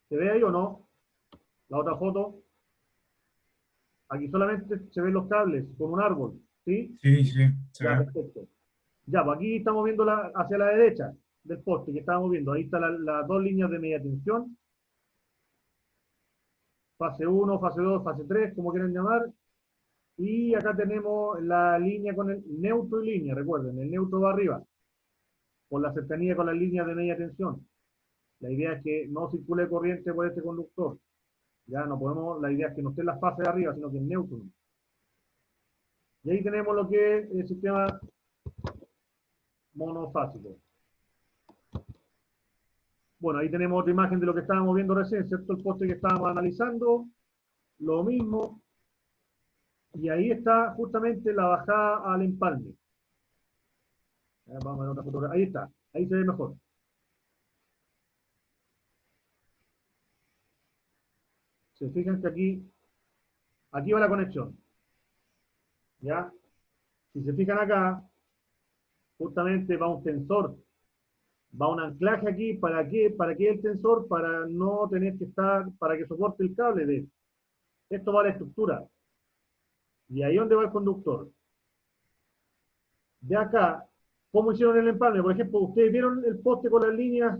¿Se ve ahí o no? La otra foto. Aquí solamente se ven los cables con un árbol, ¿sí? Sí, sí, se Ya, ve. perfecto. Ya, pues aquí estamos viendo hacia la derecha del poste que estábamos viendo. Ahí están las dos líneas de media tensión. Fase 1, fase 2, fase 3, como quieran llamar. Y acá tenemos la línea con el neutro y línea, recuerden, el neutro va arriba, por la cercanía con las líneas de media tensión. La idea es que no circule corriente por este conductor. Ya no podemos, la idea es que no esté en la fase de arriba, sino que en neutro. Y ahí tenemos lo que es el sistema monofásico. Bueno, ahí tenemos otra imagen de lo que estábamos viendo recién, ¿cierto? El poste que estábamos analizando, lo mismo. Y ahí está justamente la bajada al empalme. Vamos a ver otra fotografía. Ahí está, ahí se ve mejor. Se fijan que aquí va la conexión. ¿Ya? Si se fijan acá, justamente va un tensor, va un anclaje aquí. ¿Para qué? ¿Para qué el tensor? Para no tener que para que soporte el cable de esto. Va a la estructura. Y ahí donde va el conductor. De acá, ¿cómo hicieron el empalme? Por ejemplo, ustedes vieron el poste con las líneas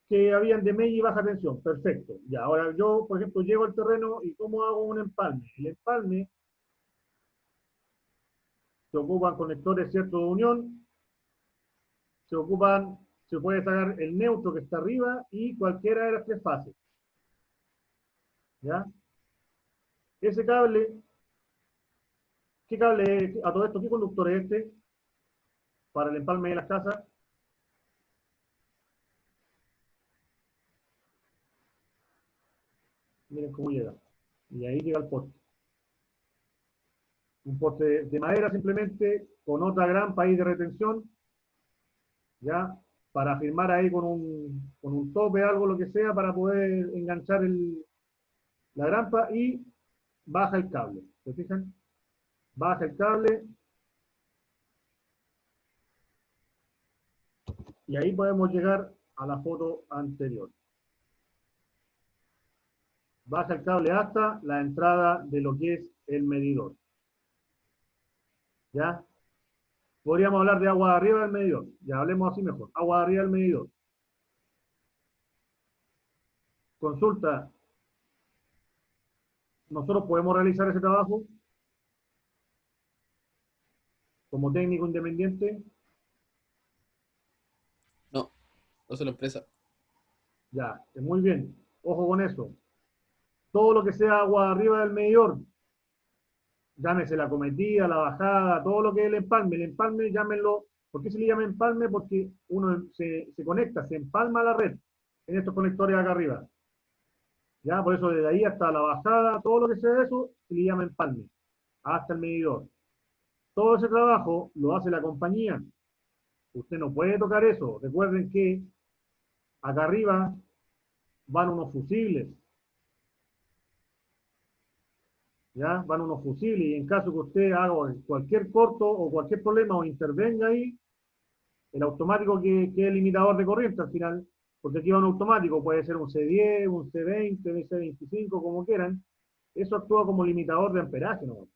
que habían de media y baja tensión. Perfecto. Ya, ahora yo, por ejemplo, llego al terreno y ¿cómo hago un empalme? El empalme se ocupan conectores, ¿cierto?, de unión. Se puede sacar el neutro que está arriba y cualquiera de las tres fases. ¿Ya? Ese cable, ¿qué cable es? A todo esto, ¿qué conductor es este? Para el empalme de las casas. Miren cómo llega. Y ahí llega el poste. Un poste de madera simplemente, con otra grampa ahí de retención, ¿ya? Para firmar ahí con un tope, algo, lo que sea, para poder enganchar la grampa y baja el cable. ¿Se fijan? Baja el cable. Y ahí podemos llegar a la foto anterior. Baja el cable hasta la entrada de lo que es el medidor. ¿Ya? Podríamos hablar de agua de arriba del medidor. Ya hablemos así mejor. Agua de arriba del medidor. Consulta. ¿Nosotros podemos realizar ese trabajo? como técnico independiente. No, no soy la empresa. Ya, muy bien. Ojo con eso. Todo lo que sea agua arriba del medidor, llámese la cometida, la bajada, todo lo que es el empalme, llámenlo. ¿Por qué se le llama empalme? Porque uno se conecta, se empalma a la red en estos conectores acá arriba. Ya, por eso desde ahí hasta la bajada, todo lo que sea eso, se le llama empalme, hasta el medidor. Todo ese trabajo lo hace la compañía. Usted no puede tocar eso. Recuerden que acá arriba van unos fusibles. ¿Ya? Van unos fusibles y en caso que usted haga cualquier corto o cualquier problema o intervenga ahí, el automático que es el limitador de corriente al final, porque aquí va un automático, puede ser un C10, un C20, un C25, como quieran, eso actúa como limitador de amperaje, ¿no?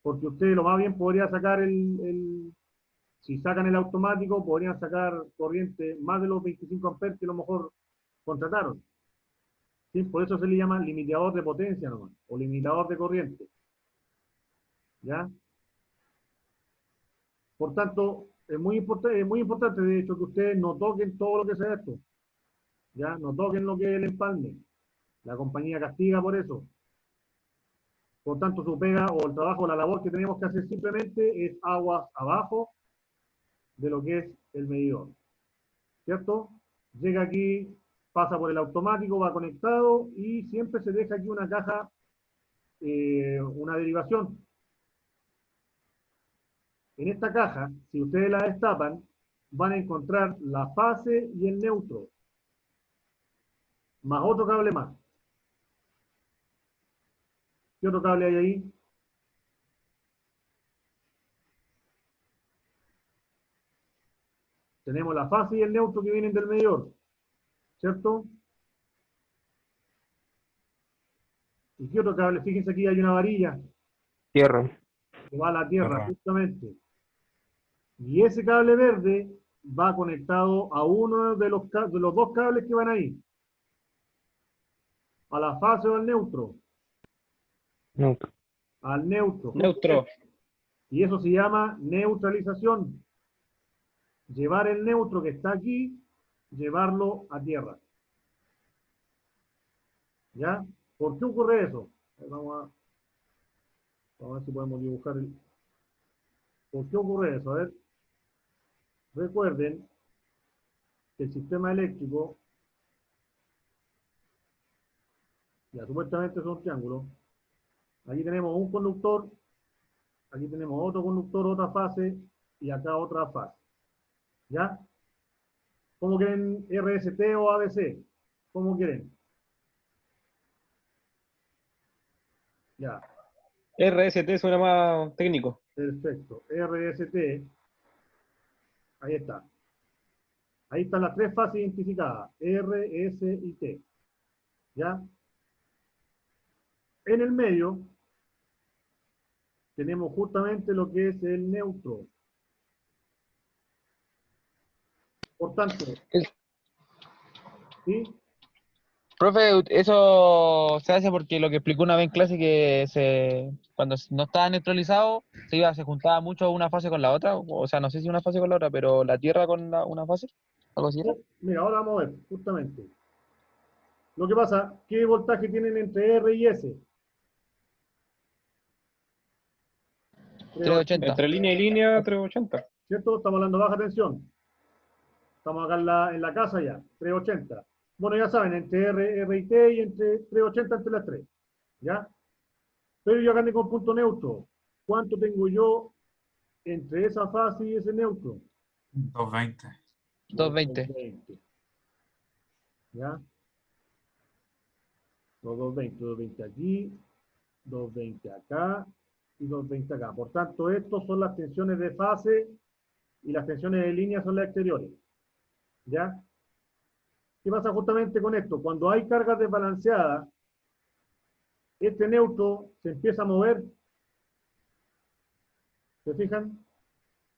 Porque usted lo más bien podría sacar si sacan el automático, podrían sacar corriente más de los 25 amperes que a lo mejor contrataron. ¿Sí? Por eso se le llama limitador de potencia nomás, o limitador de corriente. ¿Ya? Por tanto, es muy importante, de hecho, que ustedes no toquen todo lo que sea esto. ¿Ya? No toquen lo que es el empalme. La compañía castiga por eso. Por tanto, su pega o el trabajo, la labor que tenemos que hacer simplemente es aguas abajo de lo que es el medidor. ¿Cierto? Llega aquí, pasa por el automático, va conectado y siempre se deja aquí una caja, una derivación. En esta caja, si ustedes la destapan, van a encontrar la fase y el neutro, más otro cable más. ¿Qué otro cable hay ahí? Tenemos la fase y el neutro que vienen del medidor, ¿cierto? ¿Y qué otro cable? Fíjense aquí hay una varilla Tierra. que va a la tierra, Tierra. justamente. Y ese cable verde va conectado a uno de los dos cables que van ahí. A la fase o al neutro. No. Al neutro. Neutro. Y eso se llama neutralización. Llevar el neutro que está aquí, llevarlo a tierra. ¿Ya? ¿Por qué ocurre eso? Vamos a ver si podemos dibujar el... ¿Por qué ocurre eso? A ver. Recuerden que el sistema eléctrico, ya supuestamente es un triángulo. Aquí tenemos un conductor, aquí tenemos otro conductor, otra fase, y acá otra fase. ¿Ya? ¿Cómo quieren RST o ABC? ¿Cómo quieren? Ya, RST suena más técnico. perfecto. RST, ahí está. Ahí están las tres fases identificadas, R, S y T. ¿Ya? En el medio tenemos justamente lo que es el neutro. Por tanto, ¿sí? Profe, eso se hace porque lo que explicó una vez en clase cuando no estaba neutralizado, se juntaba mucho una fase con la otra, o sea, no sé si una fase con la otra, pero la Tierra con una fase, algo así era. Mira, ahora vamos a ver, justamente. Lo que pasa, ¿qué voltaje tienen entre R y S? 380. Entre línea y línea, 380. ¿Cierto? Estamos hablando de baja tensión. Estamos acá en la casa ya, 380. Bueno, ya saben, entre R y T y entre 380 entre las tres. ¿Ya? Pero yo acá tengo un punto neutro. ¿Cuánto tengo yo entre esa fase y ese neutro? 220. 220. 220. ¿Ya? 220 aquí, 220 acá y 220 acá. Por tanto, estos son las tensiones de fase y las tensiones de línea son las exteriores. ¿Ya? ¿Qué pasa justamente con esto? Cuando hay cargas desbalanceadas, este neutro se empieza a mover. ¿Se fijan?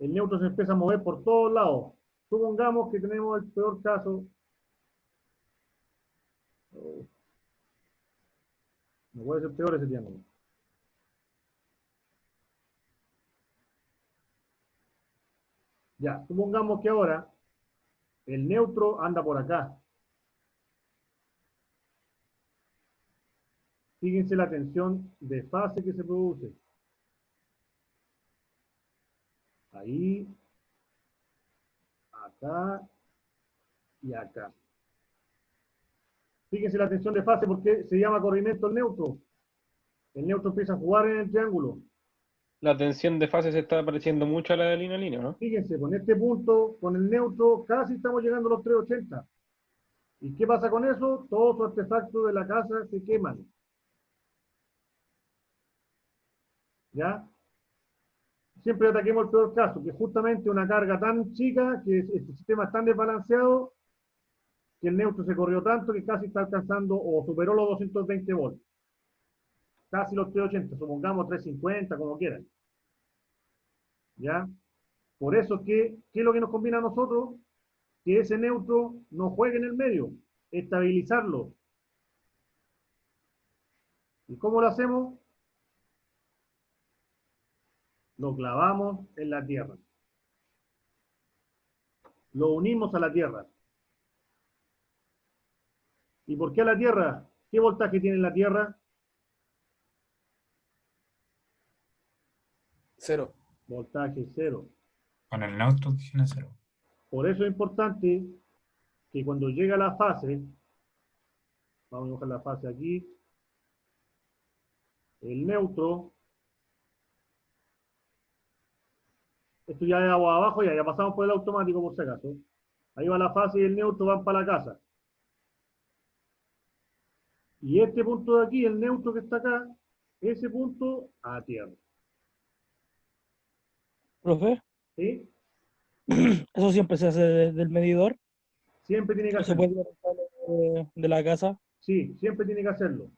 El neutro se empieza a mover por todos lados. Supongamos que tenemos el peor caso. No puede ser peor ese triángulo. Ya, supongamos que ahora el neutro anda por acá. Fíjense la tensión de fase que se produce. Ahí, acá y acá. Fíjense la tensión de fase porque se llama corrimiento el neutro. El neutro empieza a jugar en el triángulo. La tensión de fase se está pareciendo mucho a la de línea a línea, ¿no? Fíjense, con este punto, con el neutro, casi estamos llegando a los 380. ¿Y qué pasa con eso? Todos los artefactos de la casa se queman. ¿Ya? Siempre ataquemos el peor caso, que justamente una carga tan chica, que este sistema es tan desbalanceado, que el neutro se corrió tanto que casi está alcanzando o superó los 220 volts. Casi los 380, supongamos 350, como quieran. ¿Ya? Por eso, ¿qué es lo que nos conviene a nosotros? Que ese neutro no juegue en el medio, estabilizarlo. ¿Y cómo lo hacemos? Lo clavamos en la tierra. Lo unimos a la tierra. ¿Y por qué a la tierra? ¿Qué voltaje tiene la tierra? 0. Voltaje cero. Con el neutro tiene 0. Por eso es importante que cuando llega la fase, vamos a dibujar la fase aquí, el neutro, esto ya es agua abajo, ya pasamos por el automático por si acaso. Ahí va la fase y el neutro van para la casa. Y este punto de aquí, el neutro que está acá, ese punto a tierra. Profe, ¿Sí? eso siempre se hace desde el medidor. Siempre tiene que No se hacerlo. puede ir al cable de la casa. Sí, siempre tiene que hacerlo.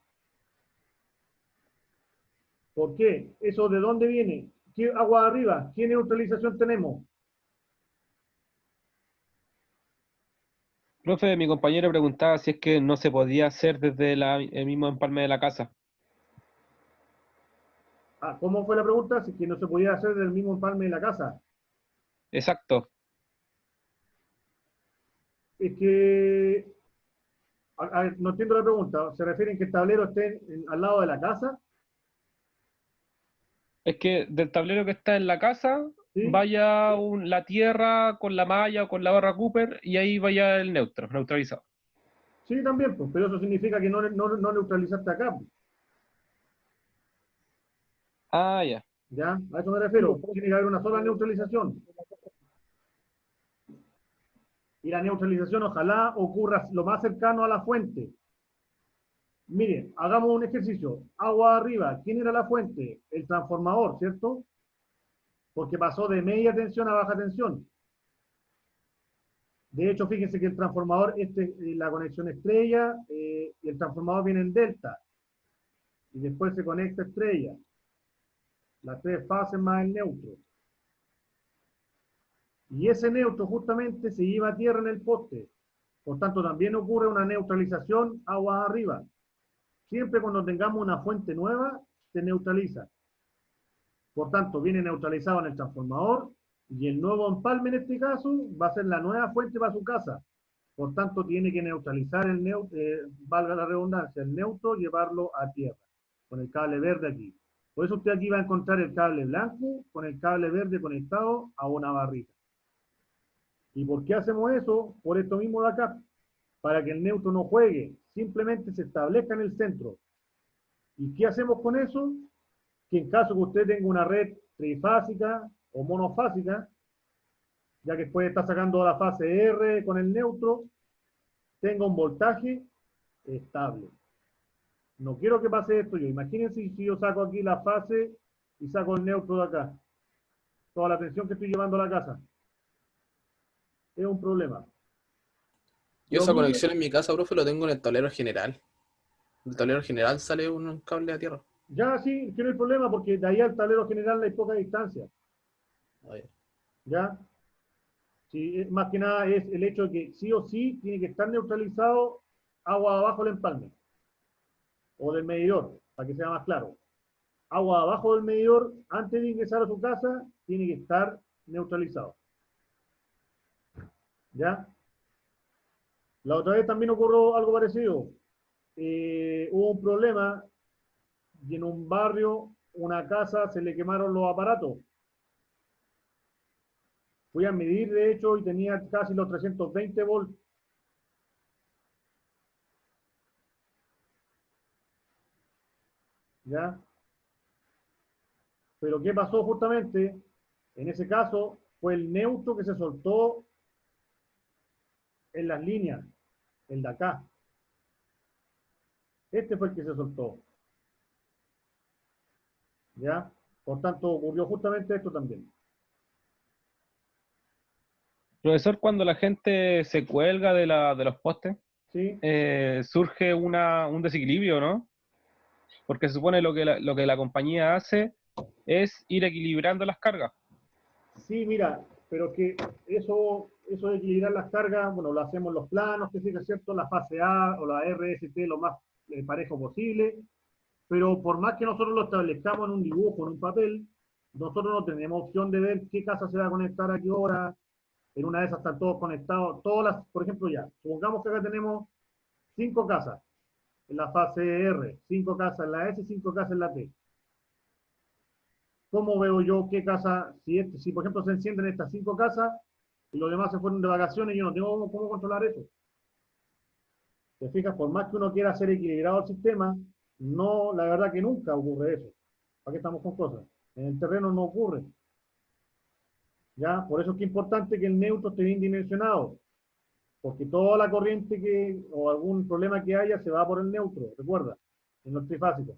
¿Por qué? ¿Eso de dónde viene? ¿Qué agua arriba? ¿Qué neutralización tenemos? Profe, mi compañero preguntaba si es que no se podía hacer desde el mismo empalme de la casa. Ah, ¿cómo fue la pregunta? Si que no se podía hacer del mismo empalme de la casa. Exacto. Es que, a ver, no entiendo la pregunta. ¿Se refieren que el tablero esté al lado de la casa? Es que del tablero que está en la casa, ¿Sí? vaya la tierra con la malla o con la barra Cooper y ahí vaya el neutro, neutralizado. Sí, también, pues, pero eso significa que no neutralizaste acá, pues. Ah, ya. ¿Ya? A eso me refiero. Tiene que haber una sola neutralización. Y la neutralización ojalá ocurra lo más cercano a la fuente. Miren, hagamos un ejercicio. Agua arriba. ¿Quién era la fuente? El transformador, ¿cierto? Porque pasó de media tensión a baja tensión. De hecho, fíjense que el transformador, la conexión estrella, y el transformador viene en delta. Y después se conecta estrella. Las tres fases más el neutro. Y ese neutro justamente se lleva a tierra en el poste. Por tanto, también ocurre una neutralización agua arriba. Siempre cuando tengamos una fuente nueva, se neutraliza. Por tanto, viene neutralizado en el transformador y el nuevo empalme en este caso va a ser la nueva fuente para su casa. Por tanto, tiene que neutralizar el neutro, valga la redundancia, el neutro, llevarlo a tierra con el cable verde aquí. Por eso usted aquí va a encontrar el cable blanco con el cable verde conectado a una barrita. ¿Y por qué hacemos eso? Por esto mismo de acá, para que el neutro no juegue, simplemente se establezca en el centro. ¿Y qué hacemos con eso? Que en caso que usted tenga una red trifásica o monofásica, ya que puede estar sacando la fase R con el neutro, tenga un voltaje estable. No quiero que pase esto yo. Imagínense si yo saco aquí la fase y saco el neutro de acá. Toda la tensión que estoy llevando a la casa. Es un problema. Yo Lo esa mismo- conexión en mi casa, profe, lo tengo en el tablero general. Del tablero general sale un cable a tierra. Ya sí, que no hay problema porque de ahí al tablero general hay poca distancia. Ahí. ¿Ya? Sí, más que nada es el hecho de que sí o sí tiene que estar neutralizado agua abajo del empalme o del medidor, para que sea más claro. Agua abajo del medidor, antes de ingresar a su casa, tiene que estar neutralizado. ¿Ya? La otra vez también ocurrió algo parecido. Hubo un problema y en un barrio, una casa, se le quemaron los aparatos. Fui a medir, de hecho, y tenía casi los 320 volts. ¿Ya? Pero ¿qué pasó justamente? En ese caso, fue el neutro que se soltó en las líneas, el de acá. Este fue el que se soltó. ¿Ya? Por tanto, ocurrió justamente esto también. Profesor, cuando la gente se cuelga de los postes, ¿Sí? surge un desequilibrio, ¿no? Porque se supone lo que la compañía hace es ir equilibrando las cargas. Sí, mira, pero que eso de equilibrar las cargas, bueno, lo hacemos en los planos, que sí que es cierto, la fase A o la RST lo más parejo posible, pero por más que nosotros lo establezcamos en un dibujo, en un papel, nosotros no tenemos opción de ver qué casa se va a conectar a qué hora. En una de esas están todos conectados, todas las, por ejemplo, ya, supongamos que acá tenemos 5 casas en la fase R, 5 casas en la S, 5 casas en la T. ¿Cómo veo yo qué casa, si por ejemplo se encienden estas 5 casas y los demás se fueron de vacaciones, yo no tengo cómo controlar eso? ¿Te fijas? Por más que uno quiera hacer equilibrado el sistema, no, la verdad que nunca ocurre eso. ¿Para qué estamos con cosas? En el terreno no ocurre. ¿Ya? Por eso es que es importante que el neutro esté bien dimensionado, porque toda la corriente o algún problema que haya se va por el neutro, recuerda, en los trifásicos.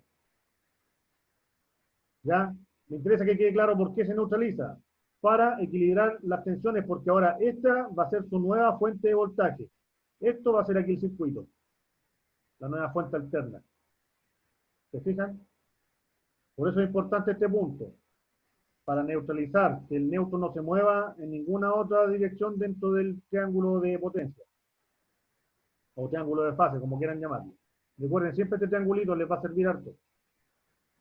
¿Ya? Me interesa que quede claro por qué se neutraliza. Para equilibrar las tensiones, porque ahora esta va a ser su nueva fuente de voltaje. Esto va a ser aquí el circuito, la nueva fuente alterna. ¿Se fijan? Por eso es importante este punto, para neutralizar, que el neutro no se mueva en ninguna otra dirección dentro del triángulo de potencia, o triángulo de fase, como quieran llamarlo. Recuerden, siempre este triangulito les va a servir harto,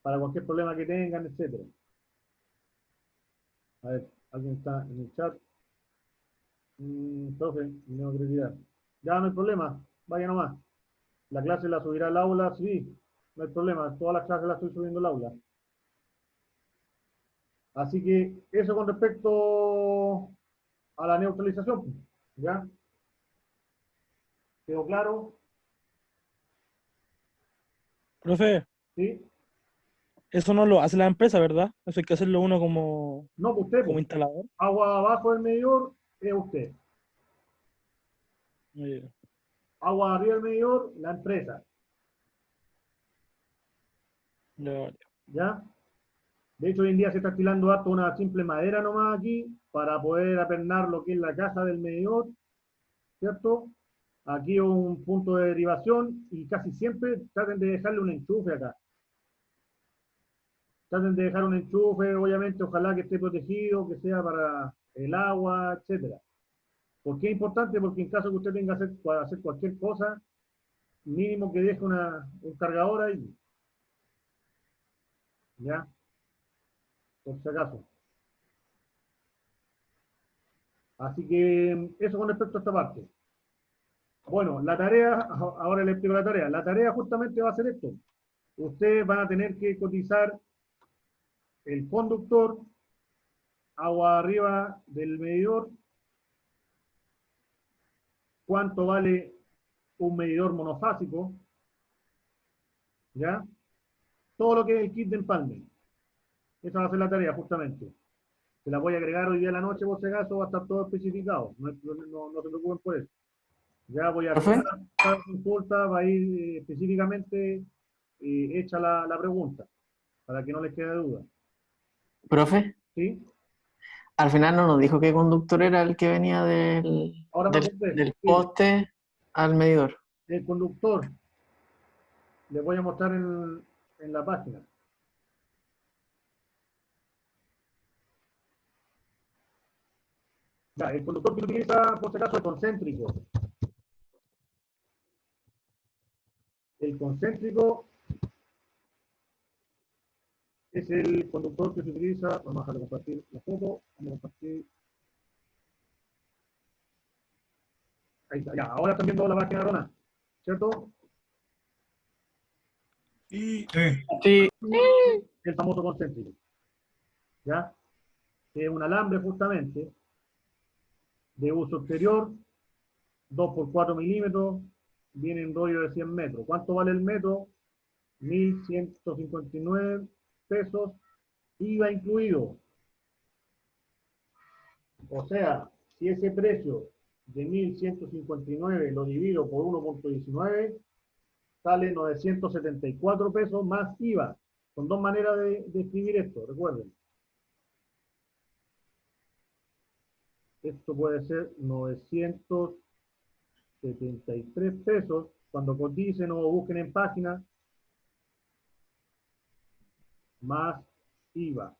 para cualquier problema que tengan, etc. A ver, alguien está en el chat. Profe, no quiero tirar. Ya no hay problema, vaya nomás. La clase la subirá al aula, sí, no hay problema, todas las clases las estoy subiendo al aula. Así que eso con respecto a la neutralización, ¿ya? ¿Quedó claro? Profe, ¿Sí? eso no lo hace la empresa, ¿verdad? Eso hay que hacerlo uno como, No, pues usted, como pues. instalador. Agua abajo del medidor es usted. Eh, Agua arriba del medidor, la empresa, ya, ¿ya? De hecho, hoy en día se está estilando harto una simple madera nomás aquí para poder apernar lo que es la caja del medidor, ¿cierto? Aquí un punto de derivación y casi siempre traten de dejarle un enchufe acá. Traten de dejar un enchufe, obviamente, ojalá que esté protegido, que sea para el agua, etcétera. ¿Por qué es importante? Porque en caso que usted tenga que hacer cualquier cosa, mínimo que deje un cargador ahí, ¿ya? Por si acaso. Así que eso con respecto a esta parte. Bueno, la tarea, ahora le explico la tarea. La tarea justamente va a ser esto. Ustedes van a tener que cotizar el conductor, agua arriba del medidor, cuánto vale un medidor monofásico, ¿ya? Todo lo que es el kit de empalme. Esa va a ser la tarea, justamente. Se la voy a agregar hoy día a la noche, por si acaso, va a estar todo especificado. No se preocupen por eso. Ya voy a ¿Profe? cada consulta, va a ir específicamente hecha la pregunta, para que no les quede duda. Profe, ¿Sí? al final no nos dijo qué conductor era el que venía del, Ahora me del, acordé. del Sí, poste al medidor. el conductor. Les voy a mostrar en la página. Ya, el conductor que se utiliza, por si acaso, es concéntrico. El concéntrico es el conductor que se utiliza. Vamos a dejar de compartir la foto. Vamos a compartir. Ahí está, ya. Ahora están viendo la página de Rona, ¿cierto? Sí. Sí, El famoso concéntrico. ¿Ya? Que es un alambre justamente de uso exterior, 2 por 4 milímetros, viene en rollo de 100 metros. ¿Cuánto vale el metro? 1.159 pesos, IVA incluido. O sea, si ese precio de 1.159 lo divido por 1.19, sale 974 pesos más IVA. Son dos maneras de escribir esto, recuerden. Esto puede ser 973 pesos. Cuando coticen o busquen en página, más IVA.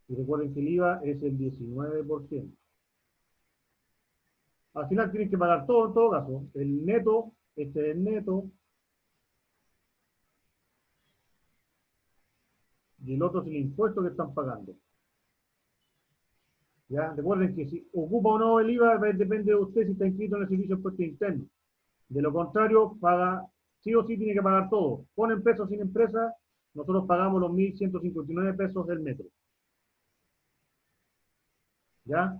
Y recuerden que el IVA es el 19%. Al final tienen que pagar todo en todo caso. El neto, este es el neto, y el otro es el impuesto que están pagando. ¿Ya? Recuerden que si ocupa o no el IVA, depende de usted si está inscrito en el servicio de impuesto interno. De lo contrario, paga, sí o sí tiene que pagar todo. Con empresa o sin empresa, nosotros pagamos los 1.159 pesos del metro. ¿Ya?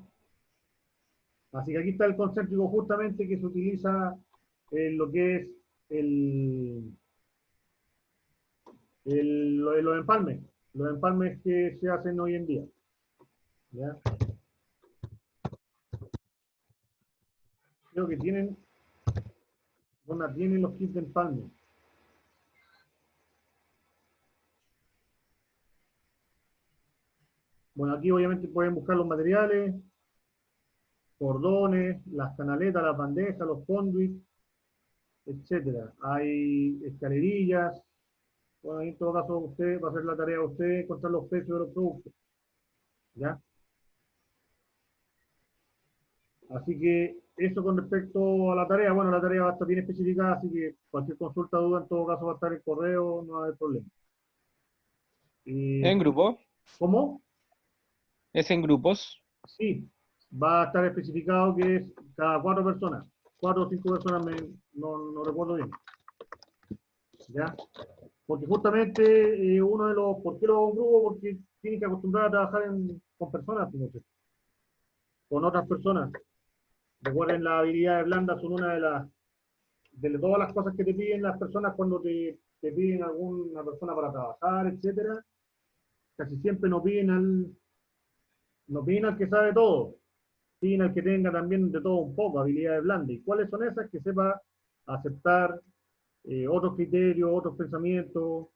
Así que aquí está el concéntrico justamente que se utiliza en lo que es los empalmes. Los empalmes que se hacen hoy en día. ¿Ya? Creo que tienen los kits de empalme. Bueno, aquí obviamente pueden buscar los materiales, cordones, las canaletas, las bandejas, los conduits, etcétera. Hay escalerillas. Bueno, en todo caso, usted va a hacer la tarea de usted, encontrar los precios de los productos. ¿Ya? Así que eso con respecto a la tarea. Bueno, la tarea va a estar bien especificada, así que cualquier consulta o duda, en todo caso, va a estar en el correo, no hay problema. ¿En grupo? ¿Cómo? ¿Es en grupos? Sí, va a estar especificado que es cada 4 personas. 4 o 5 personas, no recuerdo bien. ¿Ya? Porque justamente uno de los, ¿por qué lo hago en grupo? Porque tienen que acostumbrar a trabajar con personas, como usted, con otras personas. Recuerden, las habilidades blandas son una de todas las cosas que te piden las personas cuando te piden alguna persona para trabajar, etcétera. Casi siempre no piden al que sabe todo, piden al que tenga también de todo un poco, habilidades blandas. ¿Y cuáles son esas? Que sepa aceptar otros criterios, otros pensamientos,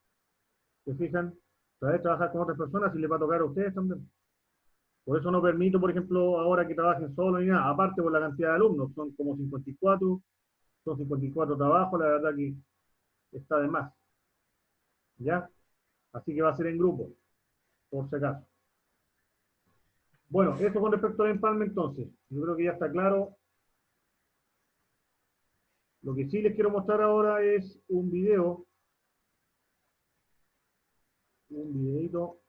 ¿se fijan? Saber trabajar con otras personas y les va a tocar a ustedes también. Por eso no permito, por ejemplo, ahora que trabajen solo ni nada, aparte por la cantidad de alumnos, son como 54, son 54 trabajos, la verdad que está de más. ¿Ya? Así que va a ser en grupo, por si acaso. Bueno, eso con respecto al empalme entonces. Yo creo que ya está claro. Lo que sí les quiero mostrar ahora es un video. Un videito.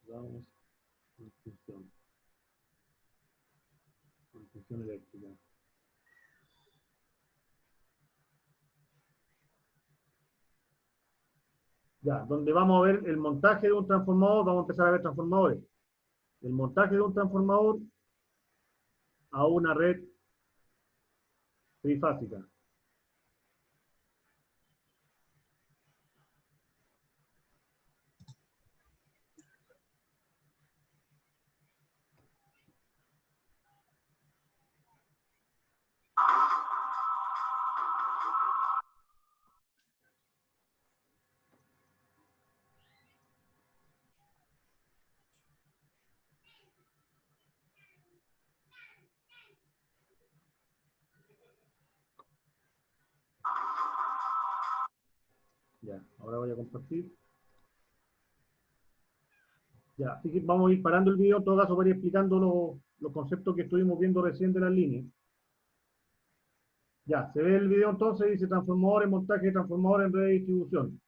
Vamos, construcción eléctrica. Ya, donde vamos a ver el montaje de un transformador, vamos a empezar a ver transformadores. El montaje de un transformador a una red trifásica. Ya, ahora voy a compartir. Ya, así que vamos a ir parando el video, en todo caso voy a ir explicando los conceptos que estuvimos viendo recién de las líneas. Ya, se ve el video entonces, dice transformador en montaje de transformador en red de distribución.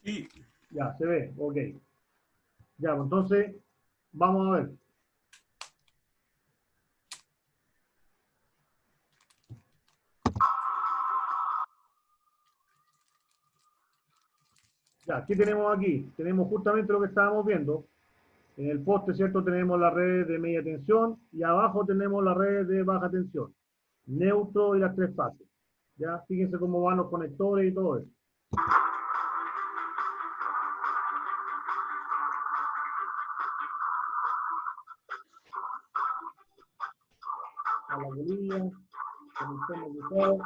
Sí. Ya, se ve, ok. Ya, pues entonces, vamos a ver. Ya, ¿qué tenemos aquí? Tenemos justamente lo que estábamos viendo. En el poste, ¿cierto? Tenemos la red de media tensión y abajo tenemos la red de baja tensión. Neutro y las tres fases. Ya, fíjense cómo van los conectores y todo eso. A la bolilla, conectamos de todo.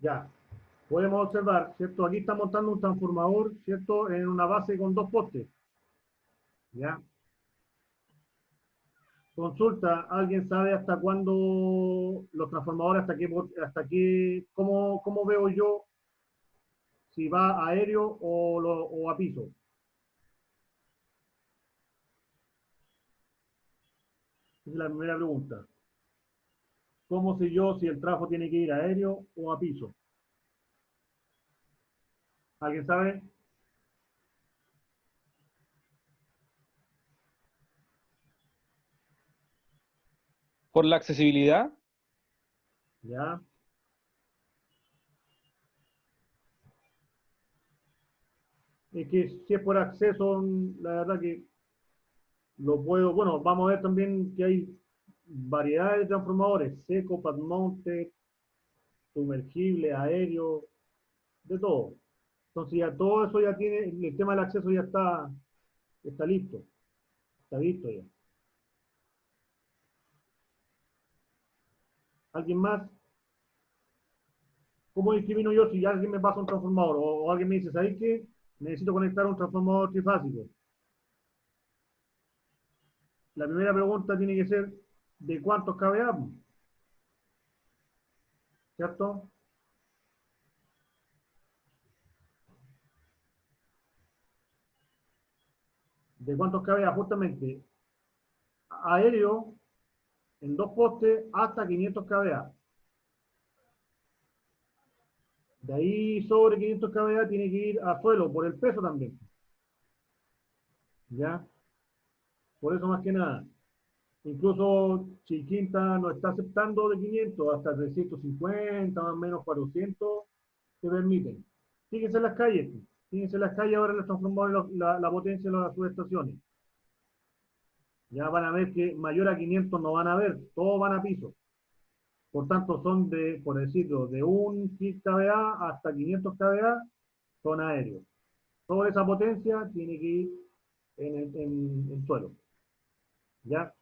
Ya, podemos observar, ¿cierto? Aquí está montando un transformador, ¿cierto? En una base con dos postes. ¿Ya? Consulta, ¿alguien sabe hasta cuándo los transformadores, cómo veo yo si va aéreo o a piso? Esa es la primera pregunta. ¿Cómo sé yo si el trabajo tiene que ir aéreo o a piso? ¿Alguien sabe? Por la accesibilidad, ¿Ya? Es que si es por acceso, la verdad que lo puedo, bueno, vamos a ver también que hay variedades de transformadores, seco, pad mounted, sumergible, aéreo, de todo. Entonces ya todo eso ya tiene, el tema del acceso ya está listo, está listo ya. ¿Alguien más? ¿Cómo discrimino yo si alguien me pasa un transformador o alguien me dice, ¿sabes qué? Necesito conectar un transformador trifásico. La primera pregunta tiene que ser, ¿de cuántos kVA? ¿Cierto? ¿De cuántos kVA? Justamente, aéreo, en dos postes, hasta 500 kVA. De ahí sobre 500 kVA tiene que ir a suelo, por el peso también. ¿Ya? Por eso más que nada. Incluso Chiquinta no está aceptando de 500 hasta 350, más o menos 400, se permiten. Fíjense en las calles. Fíjense en las calles ahora les transformado la potencia de las subestaciones. Ya van a ver que mayor a 500 no van a ver, todos van a piso. Por tanto, son de, por decirlo, de 1 kVA hasta 500 kVA son aéreos. Toda esa potencia tiene que ir en suelo. ¿Ya?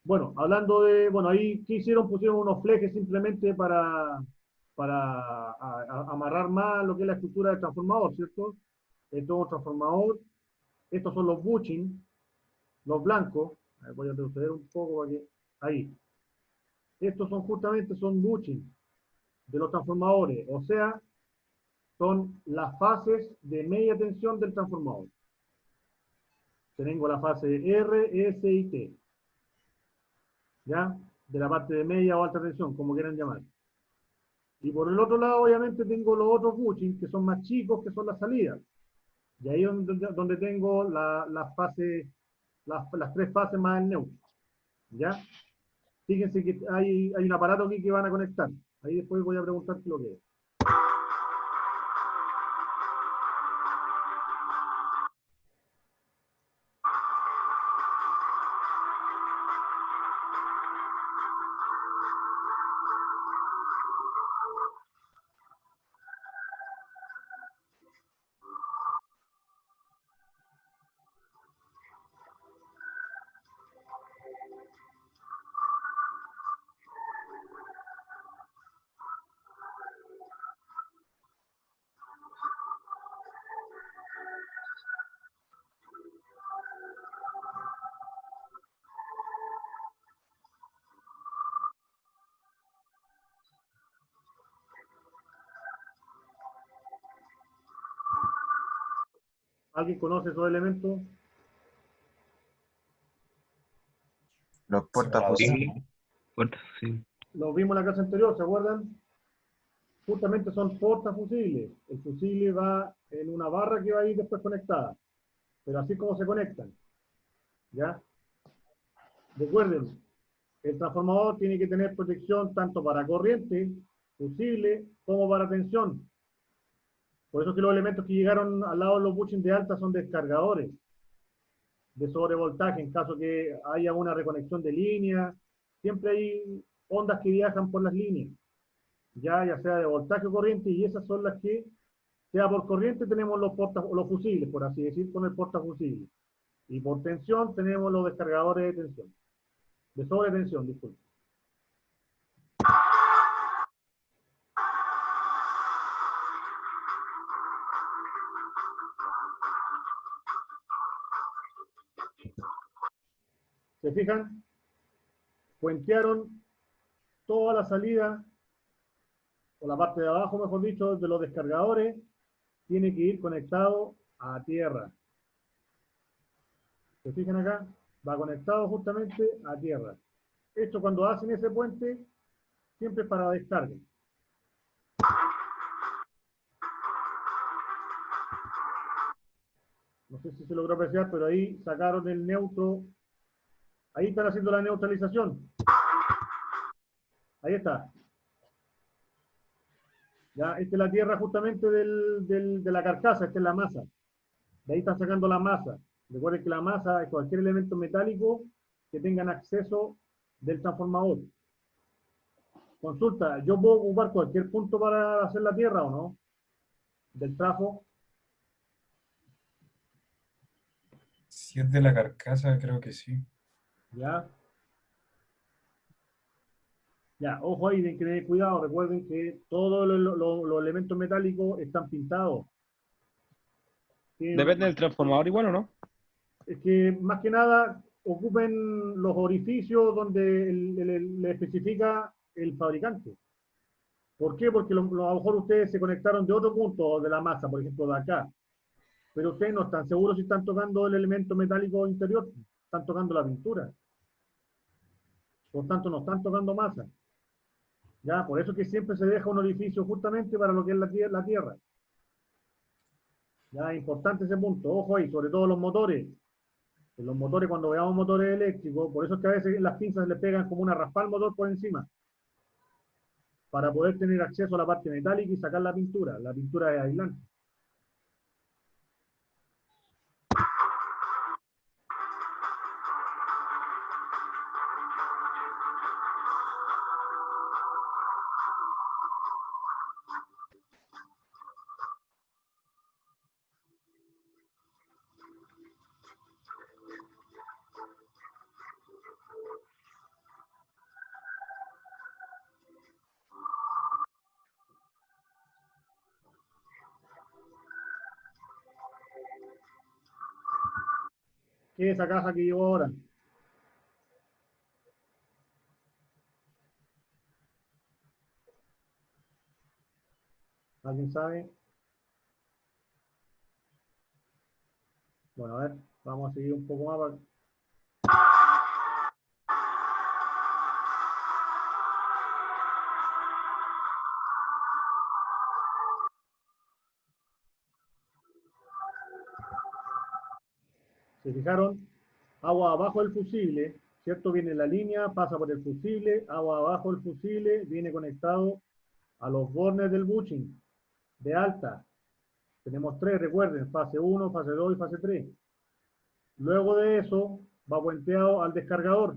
Bueno, hablando de, bueno, ahí, ¿qué hicieron? Pusieron unos flejes simplemente para amarrar más lo que es la estructura del transformador, ¿cierto? Esto es un transformador. Estos son los bushing, los blancos. A ver, voy a retroceder un poco para que, ahí. Estos son justamente, son bushing de los transformadores, o sea, son las fases de media tensión del transformador. Tengo la fase R, S y T. ¿Ya? De la parte de media o alta tensión, como quieran llamar. Y por el otro lado, obviamente, tengo los otros bushing, que son más chicos, que son las salidas. Y ahí es donde tengo las fases, las tres fases más el neutro. ¿Ya? Fíjense que hay un aparato aquí que van a conectar. Ahí después voy a preguntar qué lo que es. ¿Alguien conoce esos elementos? Los Separadores, portafusiles. ¿no? Puerta, sí. Los vimos en la clase anterior, ¿se acuerdan? Justamente son portafusibles. El fusible va en una barra que va a ir después conectada. Pero así como se conectan. ¿Ya? Recuerden, el transformador tiene que tener protección tanto para corriente, fusible, como para tensión. Por eso es que los elementos que llegaron al lado de los bushings de alta son descargadores de sobrevoltaje en caso que haya una reconexión de línea. Siempre hay ondas que viajan por las líneas, ya sea de voltaje o corriente, y esas son las que, sea por corriente, tenemos los fusibles, por así decir, con el portafusible. Y por tensión tenemos los descargadores de tensión, de sobretensión, disculpe. ¿Se fijan? Puentearon toda la salida, o la parte de abajo, mejor dicho, de los descargadores, tiene que ir conectado a tierra. ¿Se fijan acá? Va conectado justamente a tierra. Esto cuando hacen ese puente, siempre es para descarga. No sé si se logró apreciar, pero ahí sacaron el neutro. Ahí están haciendo la neutralización. Ahí está. Ya, esta es la tierra justamente de la carcasa, esta es la masa. De ahí están sacando la masa. Recuerden que la masa es cualquier elemento metálico que tengan acceso del transformador. Consulta, ¿yo puedo ocupar cualquier punto para hacer la tierra o no? Del trafo. Si es de la carcasa, creo que sí. Ya. Ya, ojo ahí, tienen que tener cuidado. Recuerden que todos los elementos metálicos están pintados. Depende del transformador igual o no. Es que más que nada ocupen los orificios donde le especifica el fabricante. ¿Por qué? Porque a lo mejor ustedes se conectaron de otro punto de la masa, por ejemplo de acá, pero ustedes no están seguros si están tocando el elemento metálico interior, están tocando la pintura. Por tanto, no están tocando masa. ¿Ya? Por eso que siempre se deja un orificio justamente para lo que es la tierra. Ya, importante ese punto. Ojo ahí, sobre todo los motores. En los motores, cuando veamos motores eléctricos, por eso es que a veces las pinzas le pegan como una raspa al motor por encima, para poder tener acceso a la parte metálica y sacar la pintura. La pintura es aislante. ¿Qué es esa caja que llevo ahora? ¿Alguien sabe? Bueno, a ver, vamos a seguir un poco más. ¿Se fijaron? Agua abajo del fusible, ¿cierto? Viene la línea, pasa por el fusible, agua abajo del fusible, viene conectado a los bornes del bushing de alta. Tenemos tres, recuerden, fase 1, fase 2 y fase 3. Luego de eso, va puenteado al descargador.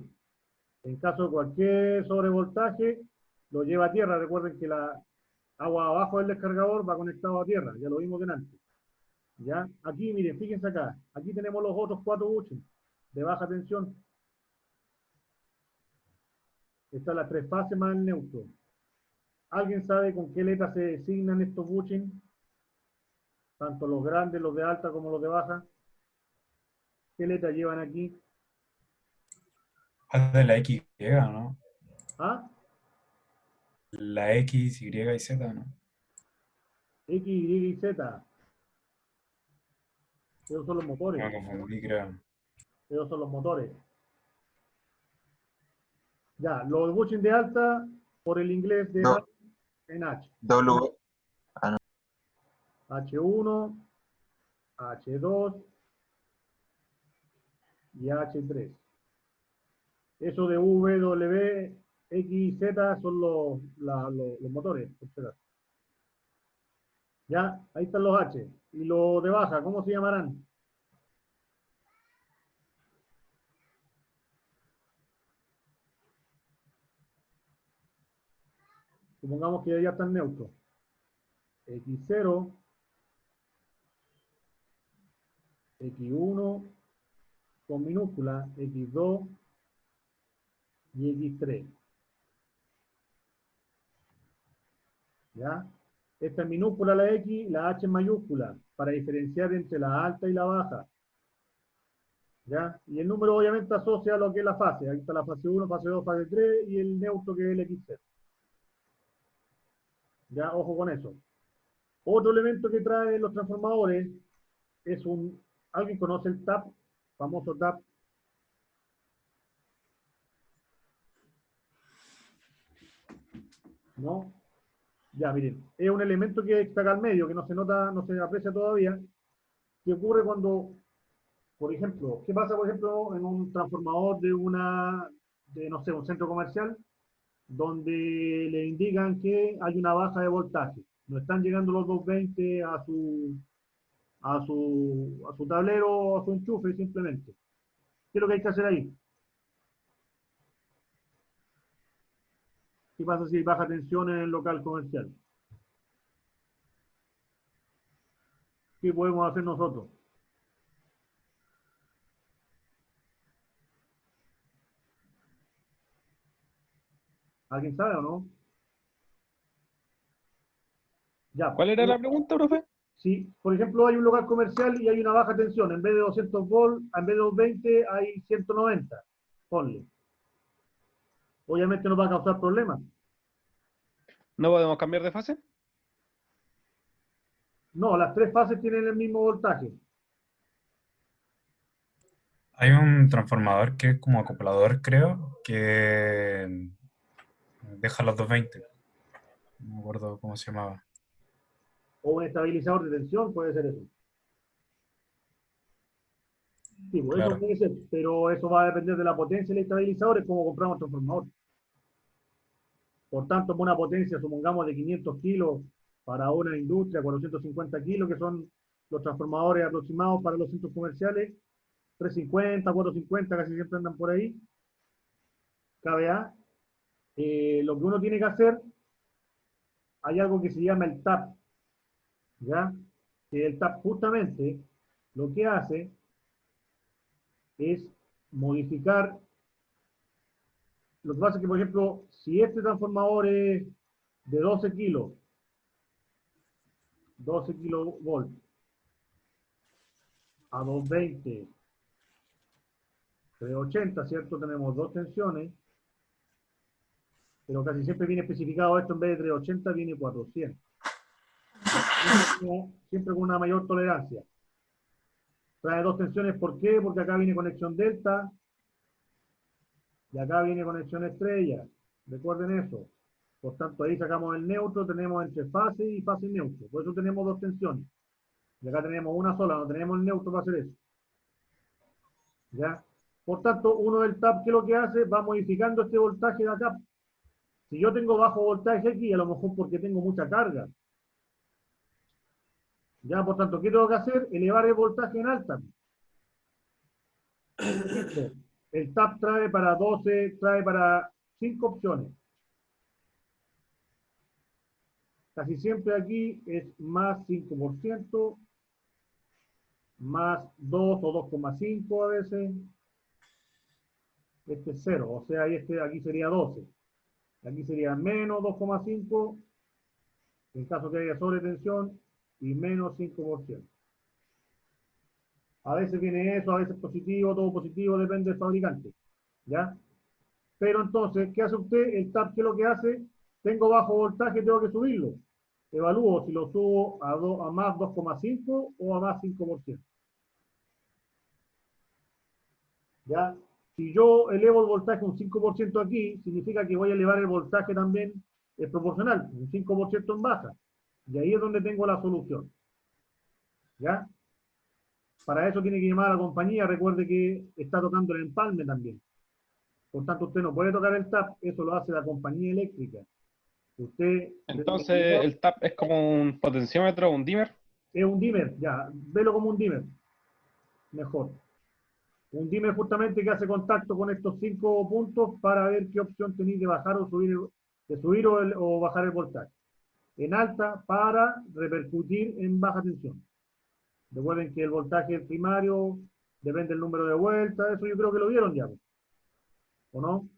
En caso de cualquier sobrevoltaje, lo lleva a tierra. Recuerden que la agua abajo del descargador va conectado a tierra, ya lo vimos delante. ¿Ya? Aquí, miren, fíjense acá. Aquí tenemos los otros 4 bushings de baja tensión. Están las 3 fases más el neutro. ¿Alguien sabe con qué letra se designan estos bushings? Tanto los grandes, los de alta como los de baja. ¿Qué letra llevan aquí? Ah, de la X, Y, ¿no? ¿Ah? La X, Y y Z, ¿no? X, Y y Z. Esos son los motores. Me confundí, creo. Esos son los motores. Ya, los bushings de alta por el inglés de Do- en H. W. H1, H2 y H3. Eso de V, W, X y Z son los motores. Etcétera. Ya, ahí están los H. Y los de baja, ¿cómo se llamarán? Supongamos que ya están neutros. X0, X1 con minúscula, X2 y X3. ¿Ya? Esta es minúscula la X, la H es mayúscula, para diferenciar entre la alta y la baja. ¿Ya? Y el número obviamente asocia a lo que es la fase. Aquí está la fase 1, fase 2, fase 3 y el neutro que es el X0. Ya, ojo con eso. Otro elemento que traen los transformadores es un... ¿Alguien conoce el TAP? Famoso TAP. ¿No? Ya, miren. Es un elemento que está acá al medio, que no se nota, no se aprecia todavía. ¿Qué ocurre cuando, por ejemplo, qué pasa, por ejemplo, en un transformador de no sé, un centro comercial, donde le indican que hay una baja de voltaje? No están llegando los 220 a su tablero o a su enchufe simplemente. ¿Qué es lo que hay que hacer ahí? ¿Qué pasa si hay baja tensión en el local comercial? ¿Qué podemos hacer nosotros? ¿Alguien sabe o no? Ya. ¿Cuál era la pregunta, profe? Si, por ejemplo, hay un local comercial y hay una baja tensión, en vez de 200 volts, en vez de 220 hay 190, ponle. Obviamente no va a causar problemas. ¿No podemos cambiar de fase? No, las tres fases tienen el mismo voltaje. Hay un transformador que es como acoplador, creo, que deja los 220. No me acuerdo cómo se llamaba. O un estabilizador de tensión, puede ser eso. Sí, pues eso Claro. puede ser, pero eso va a depender de la potencia del estabilizador, es como compramos un transformador. Por tanto, una potencia, supongamos, de 500 kilos para una industria, 450 kilos, que son los transformadores aproximados para los centros comerciales, 350, 450, casi siempre andan por ahí, kVA. Lo que uno tiene que hacer, hay algo que se llama el TAP, ¿ya? Que el TAP justamente lo que hace es modificar. Lo que pasa es que, por ejemplo, si este transformador es de 12 kilovolts a 220, 380, ¿cierto? Tenemos dos tensiones, pero casi siempre viene especificado esto, en vez de 380 viene 400. Siempre con una mayor tolerancia. Trae dos tensiones, ¿por qué? Porque acá viene conexión delta y acá viene conexión estrella. Recuerden eso. Por tanto, ahí sacamos el neutro, tenemos entre fase y fase neutro. Por eso tenemos dos tensiones. Y acá tenemos una sola, no tenemos el neutro para hacer eso. ¿Ya? Por tanto, uno del TAP, ¿qué es lo que hace? Va modificando este voltaje de acá. Si yo tengo bajo voltaje aquí, a lo mejor porque tengo mucha carga. Ya, por tanto, ¿qué tengo que hacer? Elevar el voltaje en alta. Listo. El TAP trae para 12, trae para 5 opciones. Casi siempre aquí es más 5%, más 2 o 2,5 a veces. Este es 0, o sea, aquí sería 12. Aquí sería menos 2,5 en caso que haya sobretensión y menos 5%. A veces viene eso, a veces positivo, todo positivo, depende del fabricante. ¿Ya? Pero entonces, ¿qué hace usted? El TAP, ¿qué es lo que hace? Tengo bajo voltaje, tengo que subirlo. Evalúo si lo subo a más 2,5 o a más 5%. ¿Ya? Si yo elevo el voltaje un 5% aquí, significa que voy a elevar el voltaje también proporcional, un 5% en baja. Y ahí es donde tengo la solución. ¿Ya? Para eso tiene que llamar a la compañía. Recuerde que está tocando el empalme también. Por tanto, usted no puede tocar el TAP, eso lo hace la compañía eléctrica. Usted... Entonces, el TAP es como un potenciómetro, un dimmer. Es un dimmer, ya, velo como un dimmer. Mejor. Un dimmer justamente que hace contacto con estos 5 puntos para ver qué opción tenéis de bajar o subir, o bajar el voltaje. En alta para repercutir en baja tensión. Recuerden que el voltaje primario depende del número de vueltas, eso yo creo que lo vieron ya. ¿O no?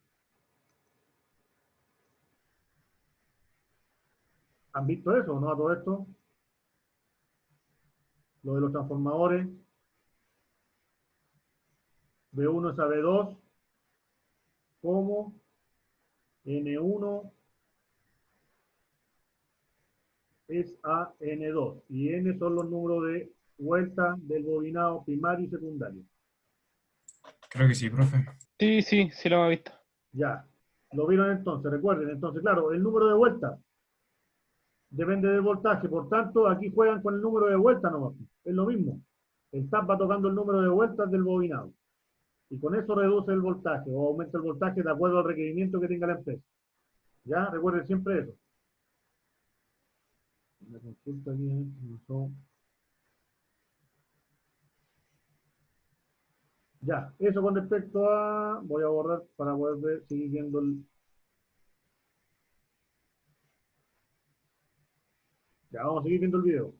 ¿Han visto eso o no a todo esto? Lo de los transformadores. B1 es a B2, como N1 es a N2. Y N son los números de vueltas del bobinado primario y secundario. Creo que sí, profe. Sí, sí, sí lo hemos visto. Ya, lo vieron entonces, recuerden. Entonces, claro, el número de vueltas depende del voltaje. Por tanto, aquí juegan con el número de vueltas nomás. Es lo mismo. El TAP va tocando el número de vueltas del bobinado. Y con eso reduce el voltaje o aumenta el voltaje de acuerdo al requerimiento que tenga la empresa. ¿Ya? Recuerden siempre eso. La consulta aquí ya, eso con respecto a... Voy a borrar para poder seguir viendo el... Ya, vamos a seguir viendo el video.